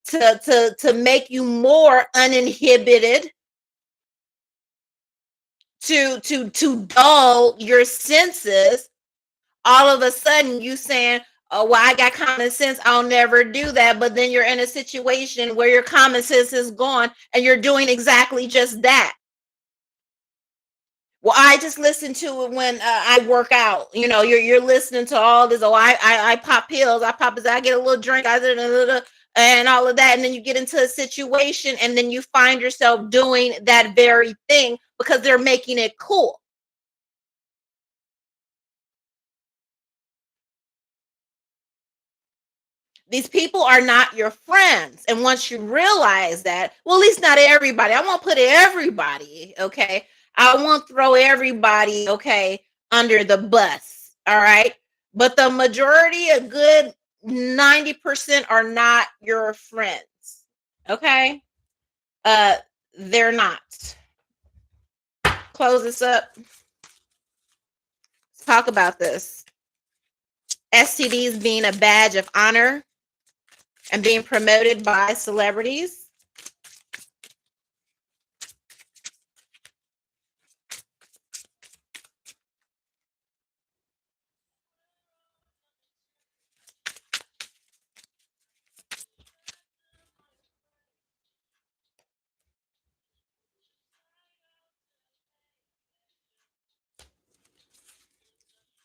to make you more uninhibited, to dull your senses, all of a sudden you saying, oh, well, I got common sense, I'll never do that. But then you're in a situation where your common sense is gone and you're doing exactly just that. Well, I just listen to it when I work out. You know, you're listening to all this. Oh, I pop pills. I get a little drink. And all of that. And then you get into a situation and then you find yourself doing that very thing because they're making it cool. These people are not your friends. And once you realize that, well, at least not everybody. I won't put everybody, okay? I won't throw everybody, okay, under the bus. All right. But the majority, a good 90% are not your friends. Okay. Uh, they're not. Close this up. Let's talk about this. STDs being a badge of honor and being promoted by celebrities.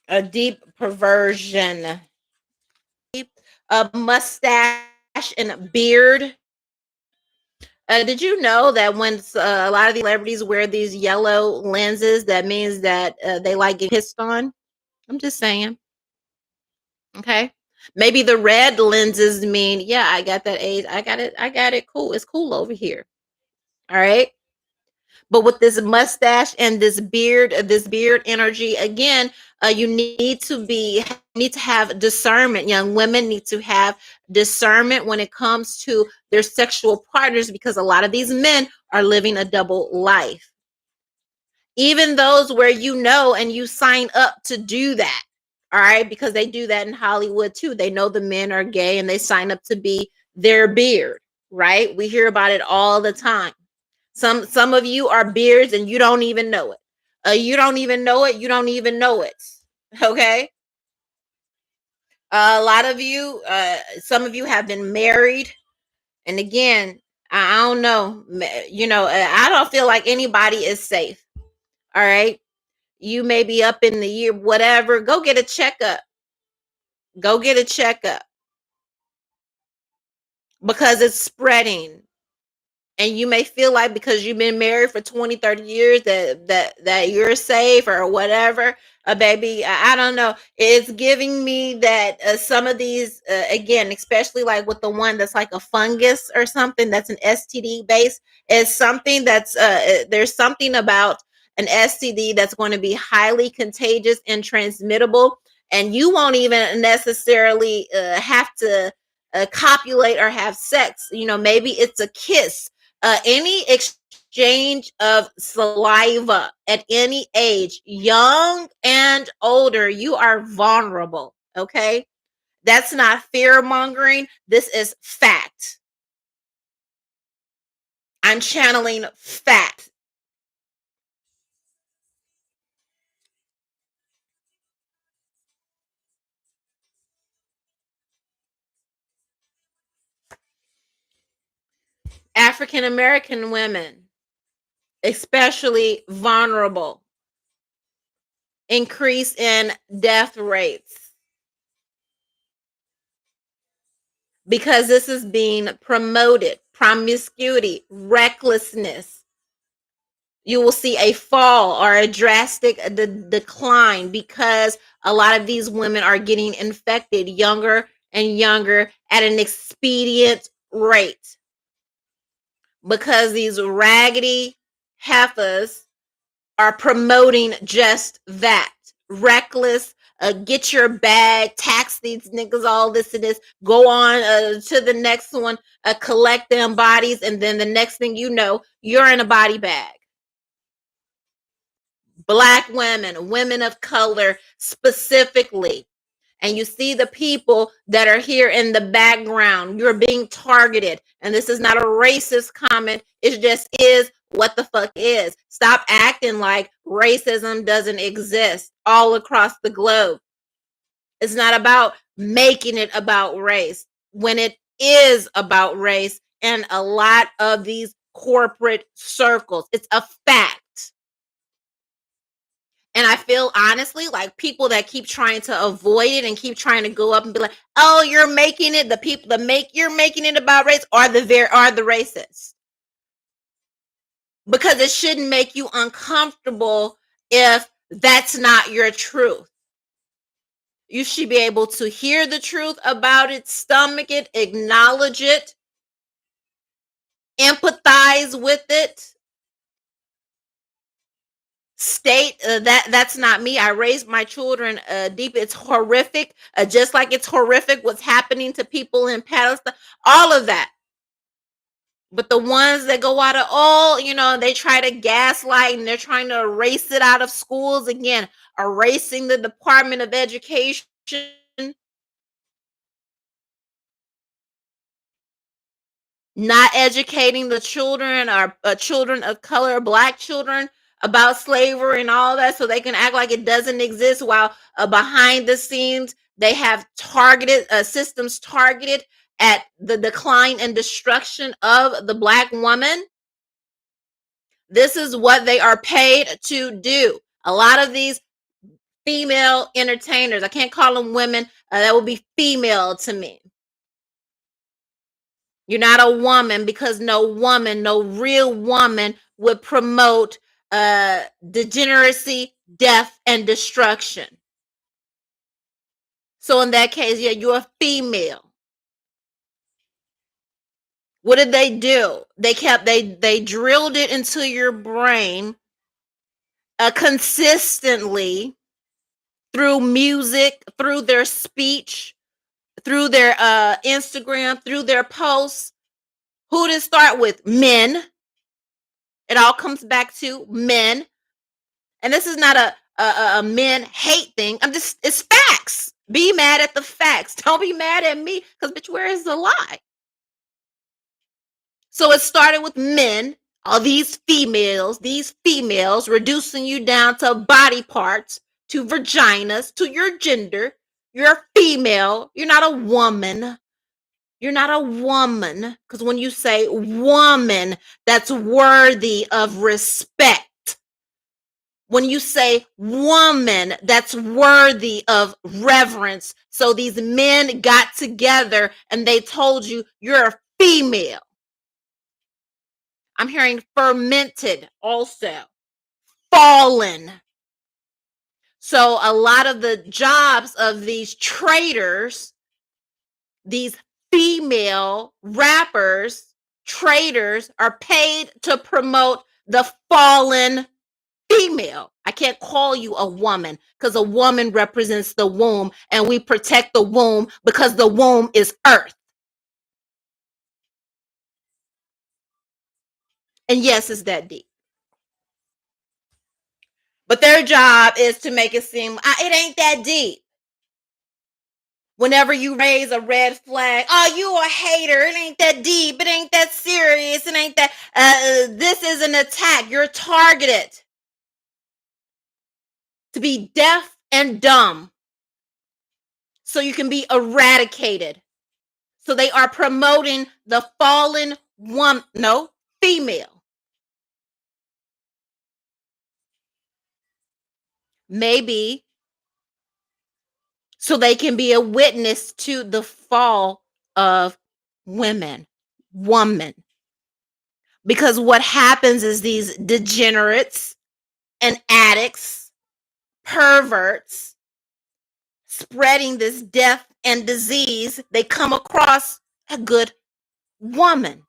A deep perversion, a mustache and a beard. Did you know that when a lot of the celebrities wear these yellow lenses, that means that they like getting pissed on? I'm just saying. Okay. Maybe the red lenses mean, yeah, I got that age. I got it. I got it. Cool. It's cool over here. All right. But with this mustache and this beard energy, again, you need to have discernment. Young women need to have discernment when it comes to their sexual partners, because a lot of these men are living a double life. Even those where you know and you sign up to do that. All right, because they do that in Hollywood too. They know the men are gay and they sign up to be their beard, right? We hear about it all the time. Some of you are beards and you don't even know it. You don't even know it. You don't even know it. Okay. A lot of you, some of you have been married, and again, I don't know. I don't feel like anybody is safe. All right. You may be up in the year, whatever. Go get a checkup. Go get a checkup because it's spreading. And you may feel like because you've been married for 20, 30 years that you're safe or whatever. Baby, I don't know. It's giving me that some of these, again, especially like with the one that's like a fungus or something that's an STD base, is something that's, there's something about an STD that's going to be highly contagious and transmittable. And you won't even necessarily have to copulate or have sex. Maybe it's a kiss, any exchange of saliva at any age, young and older, you are vulnerable. Okay. That's not fear mongering. This is fact. I'm channeling fact. African American women, especially vulnerable, increase in death rates because this is being promoted. Promiscuity, recklessness. You will see a fall or a drastic decline because a lot of these women are getting infected younger and younger at an expedient rate because these raggedy heifers are promoting just that. Reckless, get your bag, tax these niggas, all this and this, go on to the next one, collect them bodies, and then the next thing you know, you're in a body bag. Black women, women of color specifically. And you see the people that are here in the background. You're being targeted. And this is not a racist comment. It just is what the fuck is. Stop acting like racism doesn't exist all across the globe. It's not about making it about race when it is about race in a lot of these corporate circles. It's a fact. And I feel honestly like people that keep trying to avoid it and keep trying to go up and be like, "Oh, you're making it." The people that you're making it about race are the racists, because it shouldn't make you uncomfortable if that's not your truth. You should be able to hear the truth about it, stomach it, acknowledge it, empathize with it, state that's not me. I raised my children deep. It's horrific, just like it's horrific what's happening to people in Palestine, all of that. But the ones that go out of all, they try to gaslight and they're trying to erase it out of schools again, erasing the Department of Education, not educating the children or children of color, black children, about slavery and all that, so they can act like it doesn't exist, while behind the scenes they have targeted systems targeted at the decline and destruction of the black woman. This is what they are paid to do. A lot of these female entertainers, I can't call them women, that would be female to me. You're not a woman, because no woman, no real woman would promote degeneracy, death, and destruction. So in that case, yeah, you're a female. What did they do? They drilled it into your brain consistently through music, through their speech, through their Instagram, through their posts. Who did it start with? Men. It all comes back to men. And this is not a men hate thing. It's facts. Be mad at the facts. Don't be mad at me because, bitch, where is the lie? So it started with men, all these females reducing you down to body parts, to vaginas, to your gender. You're a female. You're not a woman. You're not a woman. Because when you say woman, that's worthy of respect. When you say woman, that's worthy of reverence. So these men got together and they told you you're a female. I'm hearing fermented also. Fallen. So a lot of the jobs of these traders, these female rappers, traders, are paid to promote the fallen female. I can't call you a woman because a woman represents the womb and we protect the womb because the womb is earth. And yes, it's that deep. But their job is to make it seem it ain't that deep. Whenever you raise a red flag, oh, you a hater. It ain't that deep. It ain't that serious. It ain't that. This is an attack. You're targeted to be deaf and dumb so you can be eradicated. So they are promoting the fallen woman, no, female. Maybe so they can be a witness to the fall of women. Because what happens is these degenerates and addicts, perverts, spreading this death and disease, they come across a good woman.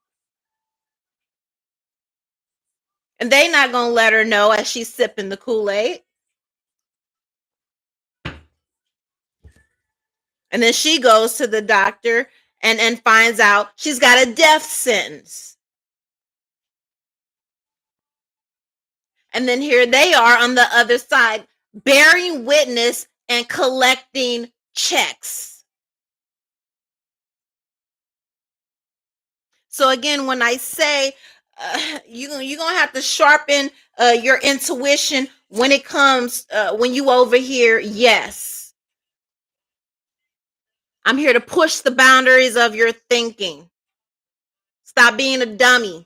And they not going to let her know as she's sipping the Kool-Aid. And then she goes to the doctor and finds out she's got a death sentence. And then here they are on the other side, bearing witness and collecting checks. So again, when I say you're going to have to sharpen your intuition when it comes, when you over here, yes. I'm here to push the boundaries of your thinking. Stop being a dummy.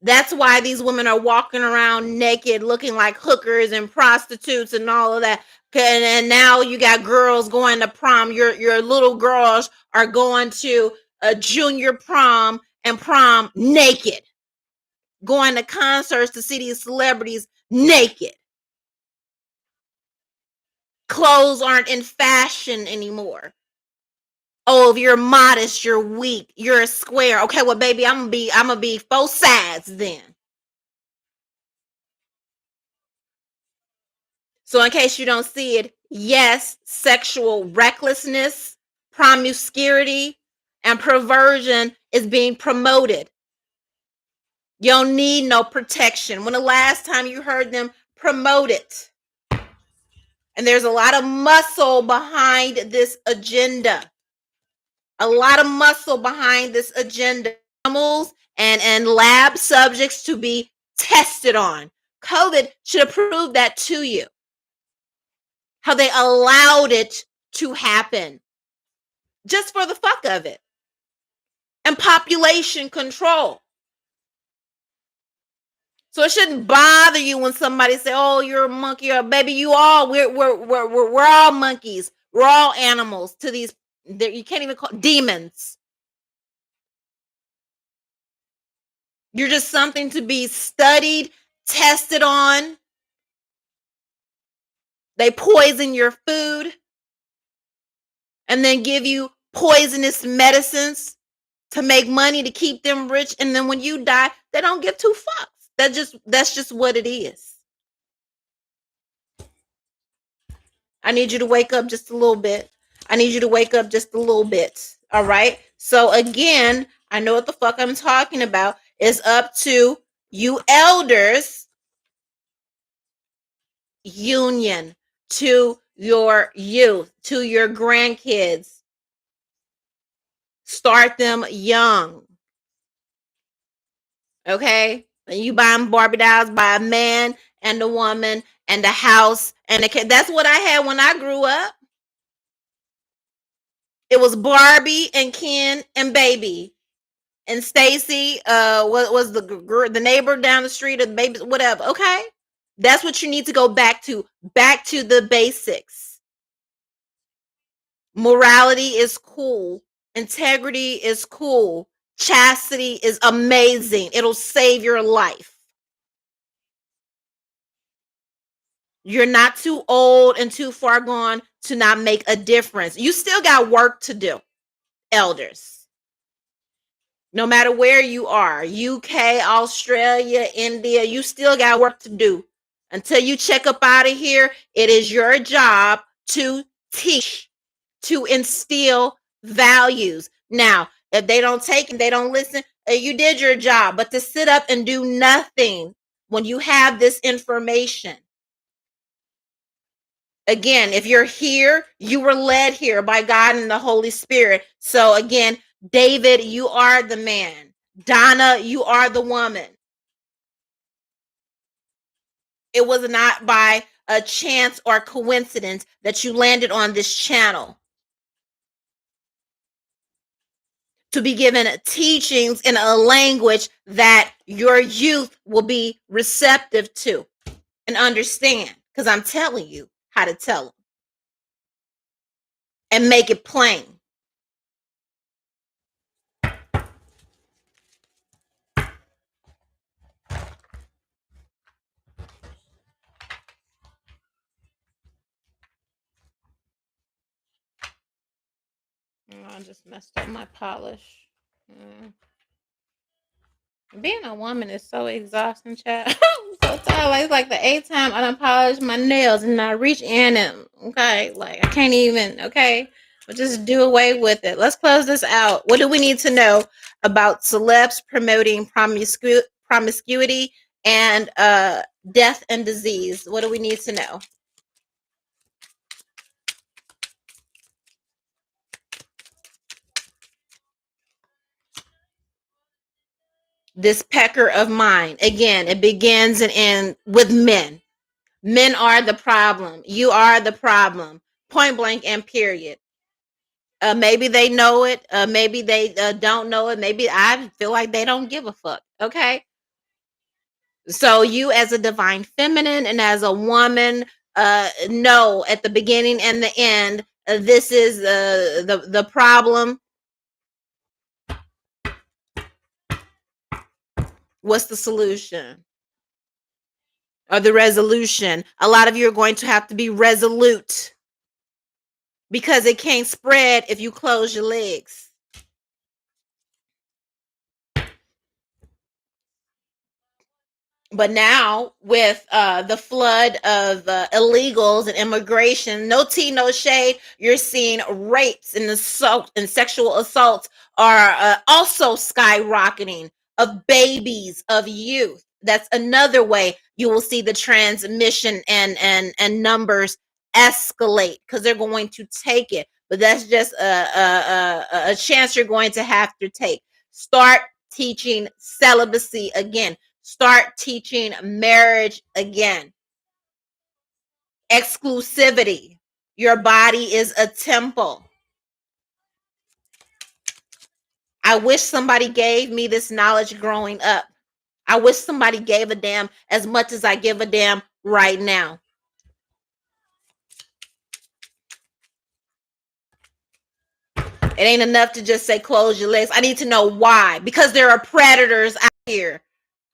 That's why these women are walking around naked, looking like hookers and prostitutes and all of that. And now you got girls going to prom. Your little girls are going to a junior prom and prom naked, going to concerts to see these celebrities naked. Clothes aren't in fashion anymore. Oh, if you're modest, you're weak, you're a square. Okay, well, baby, I'm gonna be both sides then. So in case you don't see it, yes, sexual recklessness, promiscuity, and perversion is being promoted. You don't need no protection. When the last time you heard them promote it? And there's a lot of muscle behind this agenda. A lot of muscle behind this agenda. Animals and lab subjects to be tested on. COVID should have proved that to you. How they allowed it to happen just for the fuck of it. And population control. So it shouldn't bother you when somebody say, "Oh, you're a monkey," or "Baby, you all we're all monkeys. We're all animals." To these, you can't even call demons. You're just something to be studied, tested on. They poison your food and then give you poisonous medicines to make money to keep them rich. And then when you die, they don't give two fucks. That's just what it is. I need you to wake up just a little bit. I need you to wake up just a little bit. All right. So again, I know what the fuck I'm talking about. It's up to you elders union, to your youth, to your grandkids. Start them young. Okay? You buy them Barbie dolls by a man and a woman and a house and a kid. That's what I had when I grew up. It was Barbie and Ken and Baby. And Stacy, what was the neighbor down the street, or the baby, whatever. Okay? That's what you need to go back to the basics. Morality is cool. Integrity is cool. Chastity is amazing. It'll save your life. You're not too old and too far gone to not make a difference. You still got work to do, elders. No matter where you are, UK, Australia, India, you still got work to do. Until you check up out of here, it is your job to teach, to instill values. Now, if they don't take and they don't listen, you did your job. But to sit up and do nothing when you have this information. Again, if you're here, you were led here by God and the Holy Spirit. So again, David, you are the man. Donna, you are the woman. It was not by a chance or coincidence that you landed on this channel to be given teachings in a language that your youth will be receptive to and understand. Because I'm telling you how to tell them and make it plain. I just messed up my polish. Being a woman is so exhausting, child. I'm so tired. It's like the eighth time I done polished my nails and I reach in and okay, like I can't even, okay. But just do away with it. Let's close this out. What do we need to know about celebs promoting promiscuity and death and disease? What do we need to know? This pecker of mine. Again, it begins and ends with men. Men are the problem. You are the problem. Point blank and period. Maybe they know it. Maybe they don't know it. Maybe I feel like they don't give a fuck. Okay. So you as a divine feminine and as a woman know at the beginning and the end, this is the problem. What's the solution? Or the resolution? A lot of you are going to have to be resolute because it can't spread if you close your legs. But now with the flood of illegals and immigration, no tea, no shade, you're seeing rapes and assault and sexual assaults are also skyrocketing, of babies, of youth. That's another way you will see the transmission and numbers escalate because they're going to take it. But that's just a chance you're going to have to take. Start teaching celibacy again. Start teaching marriage again. Exclusivity. Your body is a temple. I wish somebody gave me this knowledge growing up. I wish somebody gave a damn as much as I give a damn right now. It ain't enough to just say close your legs. I need to know why. Because there are predators out here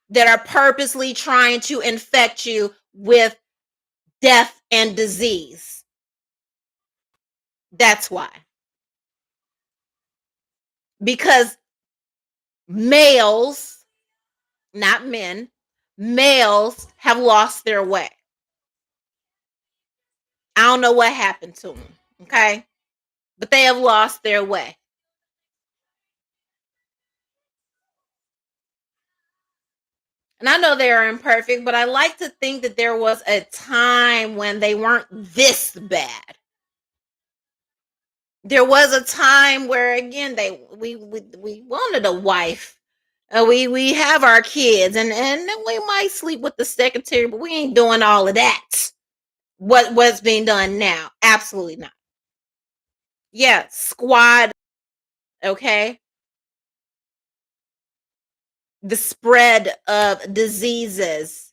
that are purposely trying to infect you with death and disease. That's why. Because males, not men, males have lost their way. I don't know what happened to them, okay? But they have lost their way. And I know they are imperfect, but I like to think that there was a time when they weren't this bad. There was a time where, again, we wanted a wife. We have our kids, and we might sleep with the secretary, but we ain't doing all of that. What's being done now? Absolutely not. Yeah, squad. Okay, the spread of diseases,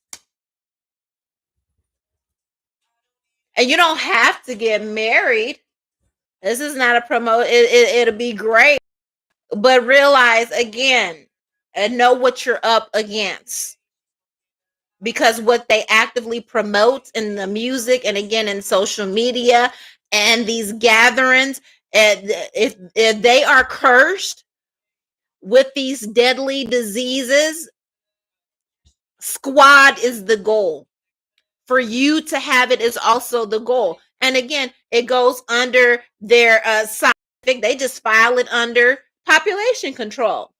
and you don't have to get married. This is not a promote. It'll be great, but realize again and know what you're up against, because what they actively promote in the music and again in social media and these gatherings, if they are cursed with these deadly diseases, squad is the goal. For you to have it is also the goal. And again, it goes under their scientific, they just file it under population control.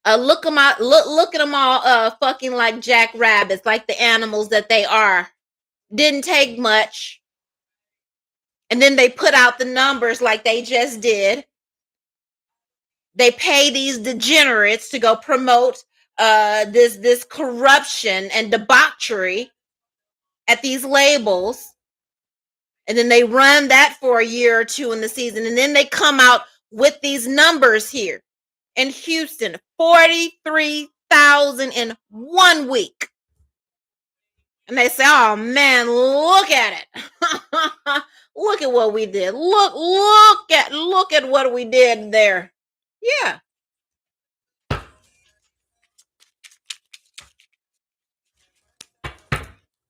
Look them out, look at them all fucking like jackrabbits, like the animals that they are. Didn't take much. And then they put out the numbers like they just did. They pay these degenerates to go promote this corruption and debauchery at these labels. And then they run that for a year or two in the season. And then they come out with these numbers here in Houston, 43,000 in 1 week. And they say, oh man, look at it. Look at what we did. Look at what we did there. Yeah.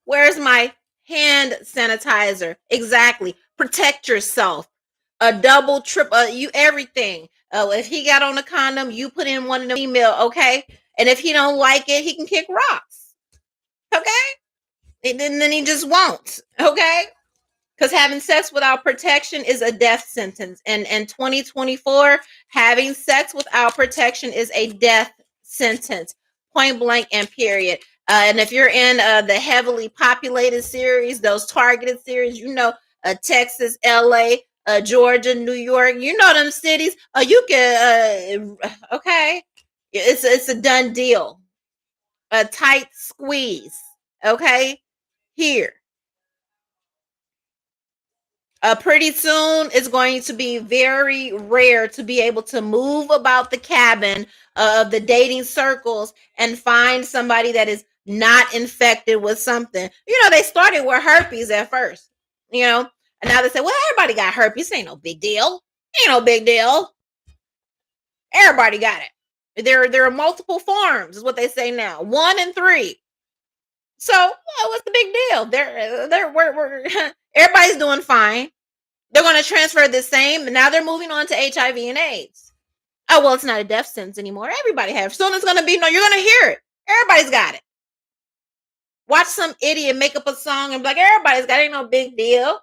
Where's my hand sanitizer? Exactly. Protect yourself. A double, triple, you everything. If he got on a condom, you put in one of the female, okay? And if he don't like it, he can kick rocks. Okay? And then he just won't. Okay? Because having sex without protection is a death sentence. And in 2024, having sex without protection is a death sentence. Point blank and period. And if you're in the heavily populated series, those targeted series, you know, Texas, LA, Georgia, New York, you know them cities. You can, okay, it's a done deal. A tight squeeze. Okay, here. Pretty soon, it's going to be very rare to be able to move about the cabin of the dating circles and find somebody that is not infected with something. You know, they started with herpes at first, you know, and now they say, well, everybody got herpes. Ain't no big deal. Ain't no big deal. Everybody got it. There are multiple forms, is what they say now. 1 and 3. So, well, what's the big deal? We're everybody's doing fine. They're going to transfer the same. Now they're moving on to HIV and AIDS. Oh, well, it's not a death sentence anymore. Everybody has. Soon it's going to be, no, you're going to hear it. Everybody's got it. Watch some idiot make up a song and be like, everybody's got it. Ain't no big deal.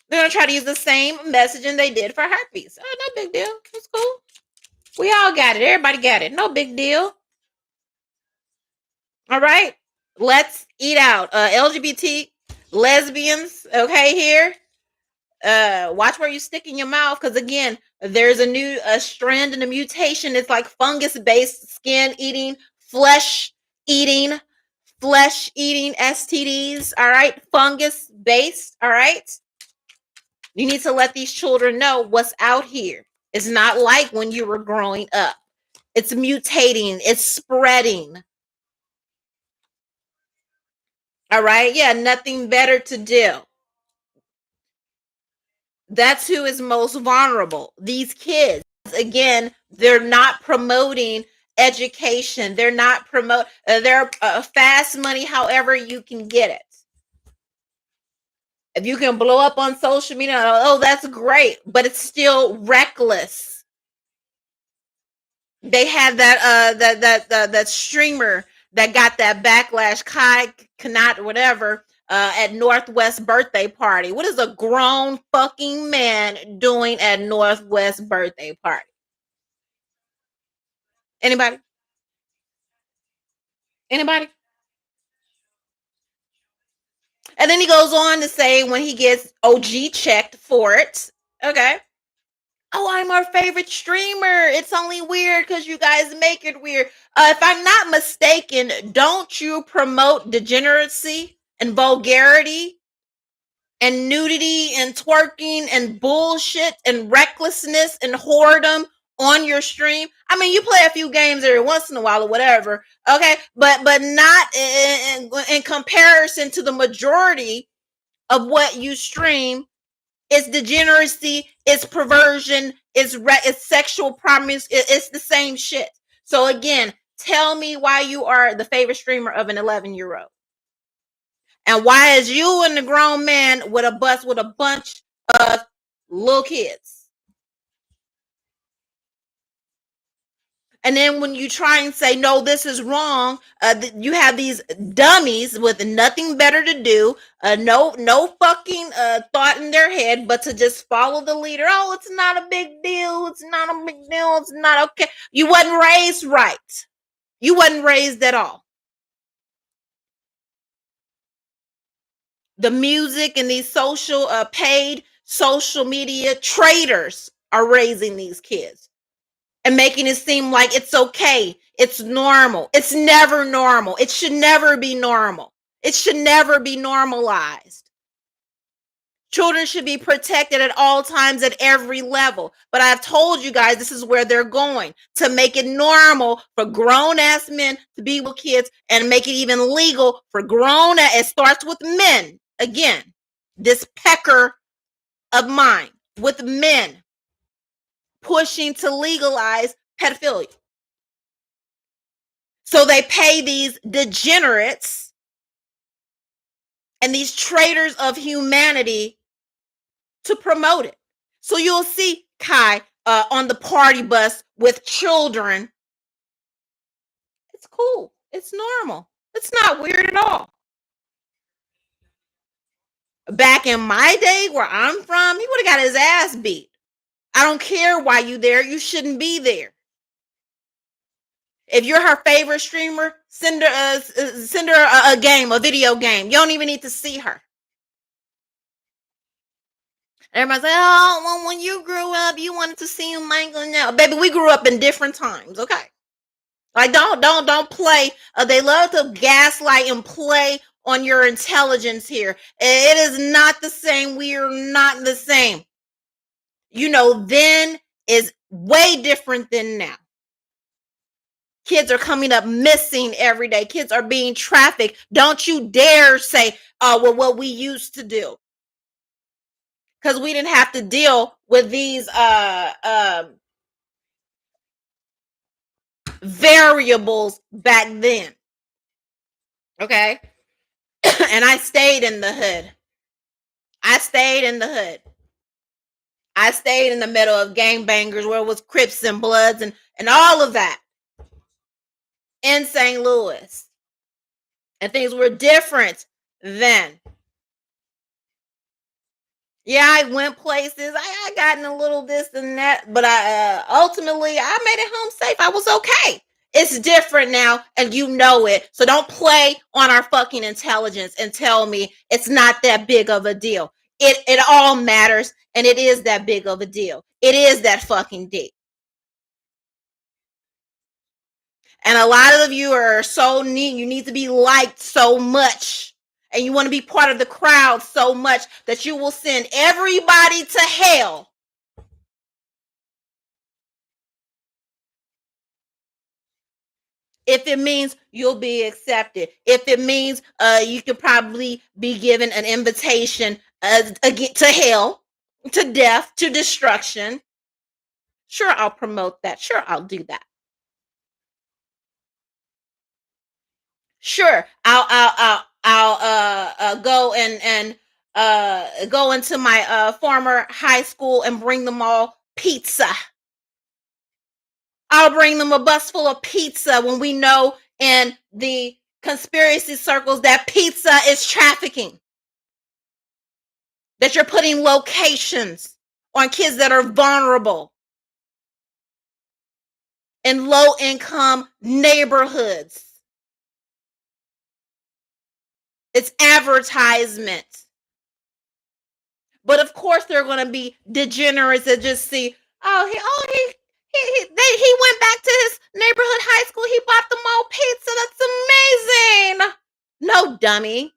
They're going to try to use the same messaging they did for herpes. Oh, no big deal. It's cool. We all got it. Everybody got it. No big deal. All right. Let's eat out. LGBT, lesbians, okay, here. Watch where you stick in your mouth, because again, there's a new strand and a mutation. It's like fungus based, skin eating, flesh eating STDs. All right, fungus based. All right, you need to let these children know what's out here. It's not like when you were growing up. It's mutating, it's spreading. All right, yeah, nothing better to do. That's who is most vulnerable. These kids, again, they're not promoting education. They're not promote. They're fast money. However you can get it. If you can blow up on social media, oh, that's great, but it's still reckless. They had that streamer that got that backlash, Kai Kanat, whatever, at Northwest birthday party. What is a grown fucking man doing at Northwest birthday party? Anybody? Anybody? And then he goes on to say when he gets OG checked for it, okay. Oh, I'm our favorite streamer. It's only weird because you guys make it weird. If I'm not mistaken, don't you promote degeneracy and vulgarity and nudity and twerking and bullshit and recklessness and whoredom on your stream? I mean, you play a few games every once in a while or whatever, okay, but not in comparison to the majority of what you stream. It's degeneracy, it's perversion, it's sexual promise. It's the same shit. So again, tell me why you are the favorite streamer of an 11-year-old. And why is you and the grown man with a bus with a bunch of little kids? And then when you try and say, no, this is wrong, you have these dummies with nothing better to do, no fucking thought in their head, but to just follow the leader. Oh, it's not a big deal. It's not a big deal. It's not okay. You wasn't raised right. You wasn't raised at all. The music and these social, paid social media traders are raising these kids and making it seem like it's okay. It's normal. It's never normal. It should never be normal. It should never be normalized. Children should be protected at all times at every level. But I've told you guys this is where they're going, to make it normal for grown-ass men to be with kids and make it even legal for it starts with men. Again, this pecker of mine with men pushing to legalize pedophilia. So they pay these degenerates and these traitors of humanity to promote it. So you'll see Kai on the party bus with children. It's cool. It's normal. It's not weird at all. Back in my day where I'm from, he would have got his ass beat. I don't care why you there. You shouldn't be there. If you're her favorite streamer, send her a game, a video game. You don't even need to see her. Everybody's like, oh, well, when you grew up, you wanted to see Michael. No, baby, we grew up in different times. Okay, like don't play. They love to gaslight and play on your intelligence here. It is not the same. We are not the same. You know, then is way different than now. Kids are coming up missing every day. Kids are being trafficked. Don't you dare say, oh, well, what we used to do. Because we didn't have to deal with these variables back then. Okay? And I stayed in the hood. I stayed in the hood. I stayed in the middle of gangbangers where it was Crips and Bloods and all of that in St. Louis. And things were different then. Yeah, I went places. I gotten a little this and that, but I ultimately I made it home safe. I was okay. It's different now, and you know it. So don't play on our fucking intelligence and tell me it's not that big of a deal. It all matters, and it is that big of a deal. It is that fucking deep. And a lot of you are so neat. You need to be liked so much. And you want to be part of the crowd so much that you will send everybody to hell. If it means you'll be accepted. If it means you could probably be given an invitation to hell, to death, to destruction. Sure, I'll promote that. Sure, I'll do that. Sure, I'll go and go into my former high school and bring them all pizza. I'll bring them a bus full of pizza when we know in the conspiracy circles that pizza is trafficking. That you're putting locations on kids that are vulnerable in low income neighborhoods. It's advertisement. But of course, there are going to be degenerates that just see, he went back to his neighborhood high school. He bought them all pizza. That's amazing. No, dummy.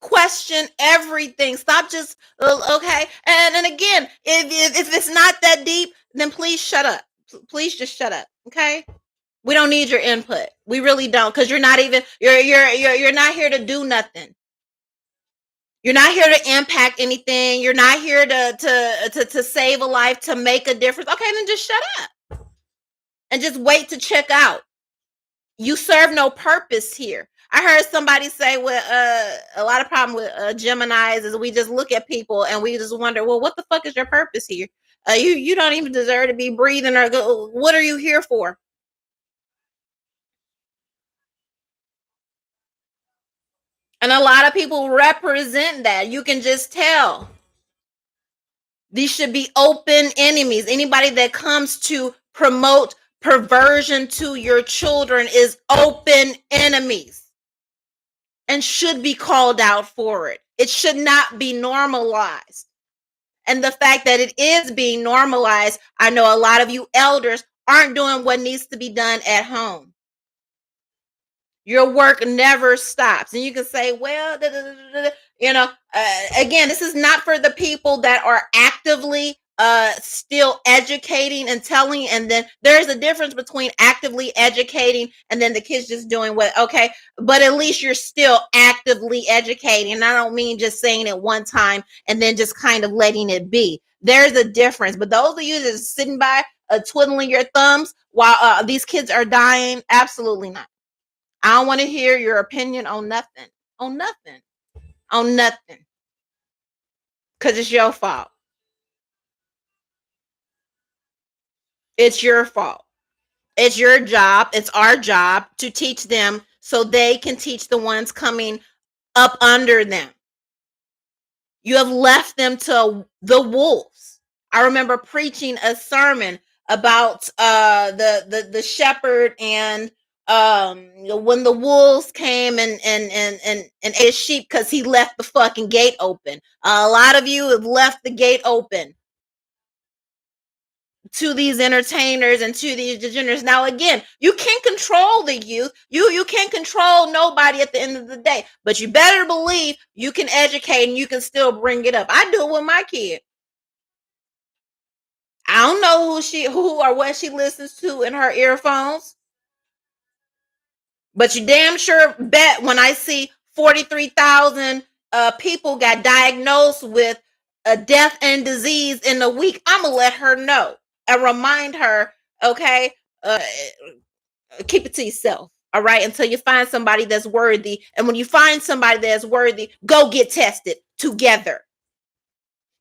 Question everything. Stop just okay. And again, if it's not that deep, then please shut up. Please just shut up. Okay. We don't need your input. We really don't, because you're not even you're not here to do nothing. You're not here to impact anything. You're not here to save a life, to make a difference. Okay, then just shut up and just wait to check out. You serve no purpose here. I heard somebody say with a lot of problem with Geminis is we just look at people and we just wonder, well, what the fuck is your purpose here? You don't even deserve to be breathing or go. What are you here for? And a lot of people represent that. You can just tell. These should be open enemies. Anybody that comes to promote perversion to your children is open enemies and should be called out for it. It should not be normalized. And the fact that it is being normalized, I know a lot of you elders aren't doing what needs to be done at home. Your work never stops. And you can say, well, again, this is not for the people that are actively still educating and telling. And then there's a difference between actively educating and then the kids just doing what, okay, but at least you're still actively educating. And I don't mean just saying it one time and then just kind of letting it be. There's a difference. But those of you that's sitting by twiddling your thumbs while these kids are dying, absolutely not. I don't want to hear your opinion on nothing. On nothing. On nothing. Because it's your fault. It's your fault. It's your job. It's our job to teach them so they can teach the ones coming up under them. You have left them to the wolves. I remember preaching a sermon about the shepherd and when the wolves came and ate sheep because he left the fucking gate open. A lot of you have left the gate open to these entertainers and to these degenerates. Now again, you can't control the youth. You can't control nobody at the end of the day, but you better believe you can educate and you can still bring it up. I do it with my kid. I don't know who or what she listens to in her earphones. But you damn sure bet when I see 43,000 people got diagnosed with a death and disease in a week, I'm going to let her know and remind her, okay, keep it to yourself. All right. Until you find somebody that's worthy. And when you find somebody that's worthy, go get tested together.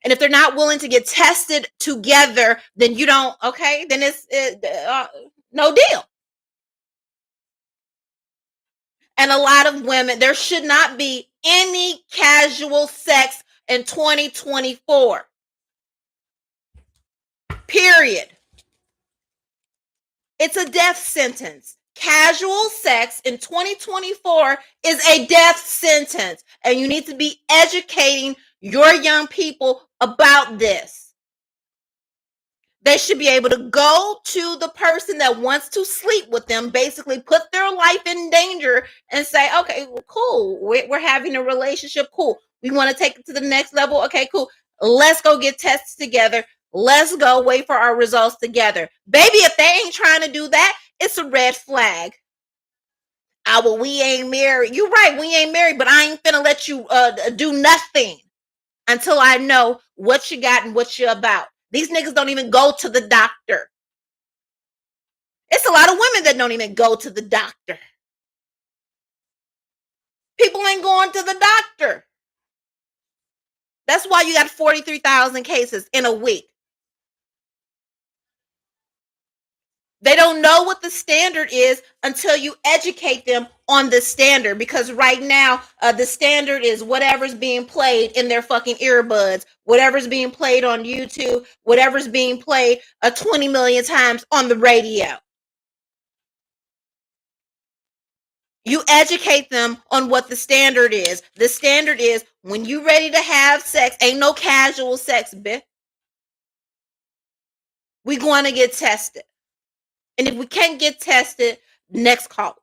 And if they're not willing to get tested together, then you don't, okay, then it's no deal. And a lot of women, there should not be any casual sex in 2024. Period. It's a death sentence. Casual sex in 2024 is a death sentence. And you need to be educating your young people about this. They should be able to go to the person that wants to sleep with them, basically put their life in danger and say, okay, well, cool. We're having a relationship. Cool. We want to take it to the next level. Okay, cool. Let's go get tests together. Let's go wait for our results together. Baby, if they ain't trying to do that, it's a red flag. Well, we ain't married. You're right. We ain't married, but I ain't finna let you do nothing until I know what you got and what you're about. These niggas don't even go to the doctor. It's a lot of women that don't even go to the doctor. People ain't going to the doctor. That's why you got 43,000 cases in a week. They don't know what the standard is until you educate them on the standard, because right now the standard is whatever's being played in their fucking earbuds, whatever's being played on YouTube, whatever's being played 20 million times on the radio. You educate them on what the standard is. The standard is when you ready to have sex, ain't no casual sex, bitch. We going to get tested. And if we can't get tested, next call.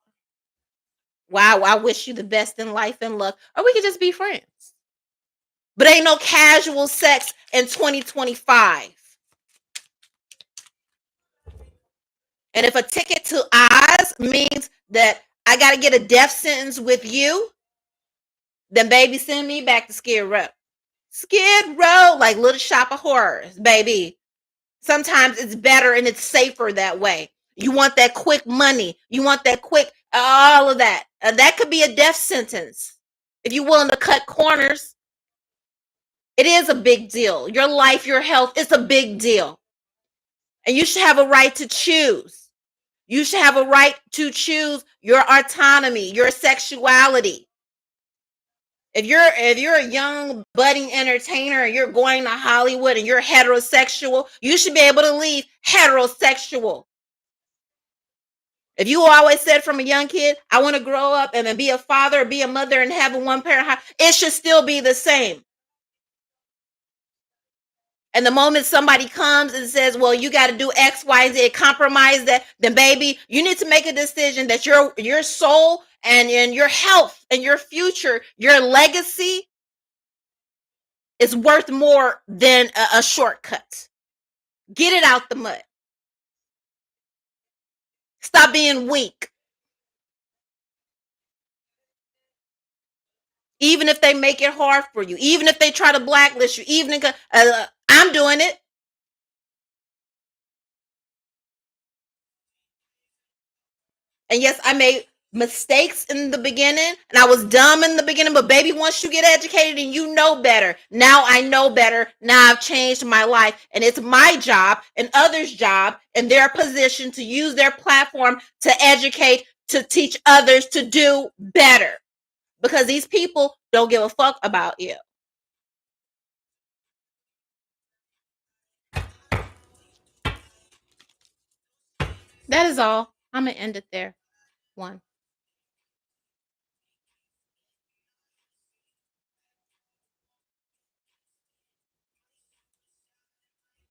Wow, I wish you the best in life and luck. Or we could just be friends. But ain't no casual sex in 2025. And if a ticket to Oz means that I got to get a death sentence with you, then baby, send me back to Skid Row. Skid Row, like Little Shop of Horrors, baby. Sometimes it's better and it's safer that way. You want that quick money. You want that quick, all of that. That could be a death sentence. If you're willing to cut corners, it is a big deal. Your life, your health, it's a big deal. And you should have a right to choose. You should have a right to choose your autonomy, your sexuality. If you're a young budding entertainer and you're going to Hollywood and you're heterosexual, you should be able to leave heterosexual. If you always said from a young kid, I want to grow up and then be a father or be a mother and have a one-parent house, it should still be the same. And the moment somebody comes and says, well, you got to do X, Y, Z, compromise that, then baby, you need to make a decision that your soul and your health and your future, your legacy is worth more than a shortcut. Get it out the mud. Stop being weak. Even if they make it hard for you, even if they try to blacklist you, even if I'm doing it. And yes, I made mistakes in the beginning and I was dumb in the beginning, but baby, once you get educated and you know better, now I know better. Now I've changed my life, and it's my job and others' job in their position to use their platform to educate, to teach others to do better, because these people don't give a fuck about you. That is all. I'm going to end it there. One.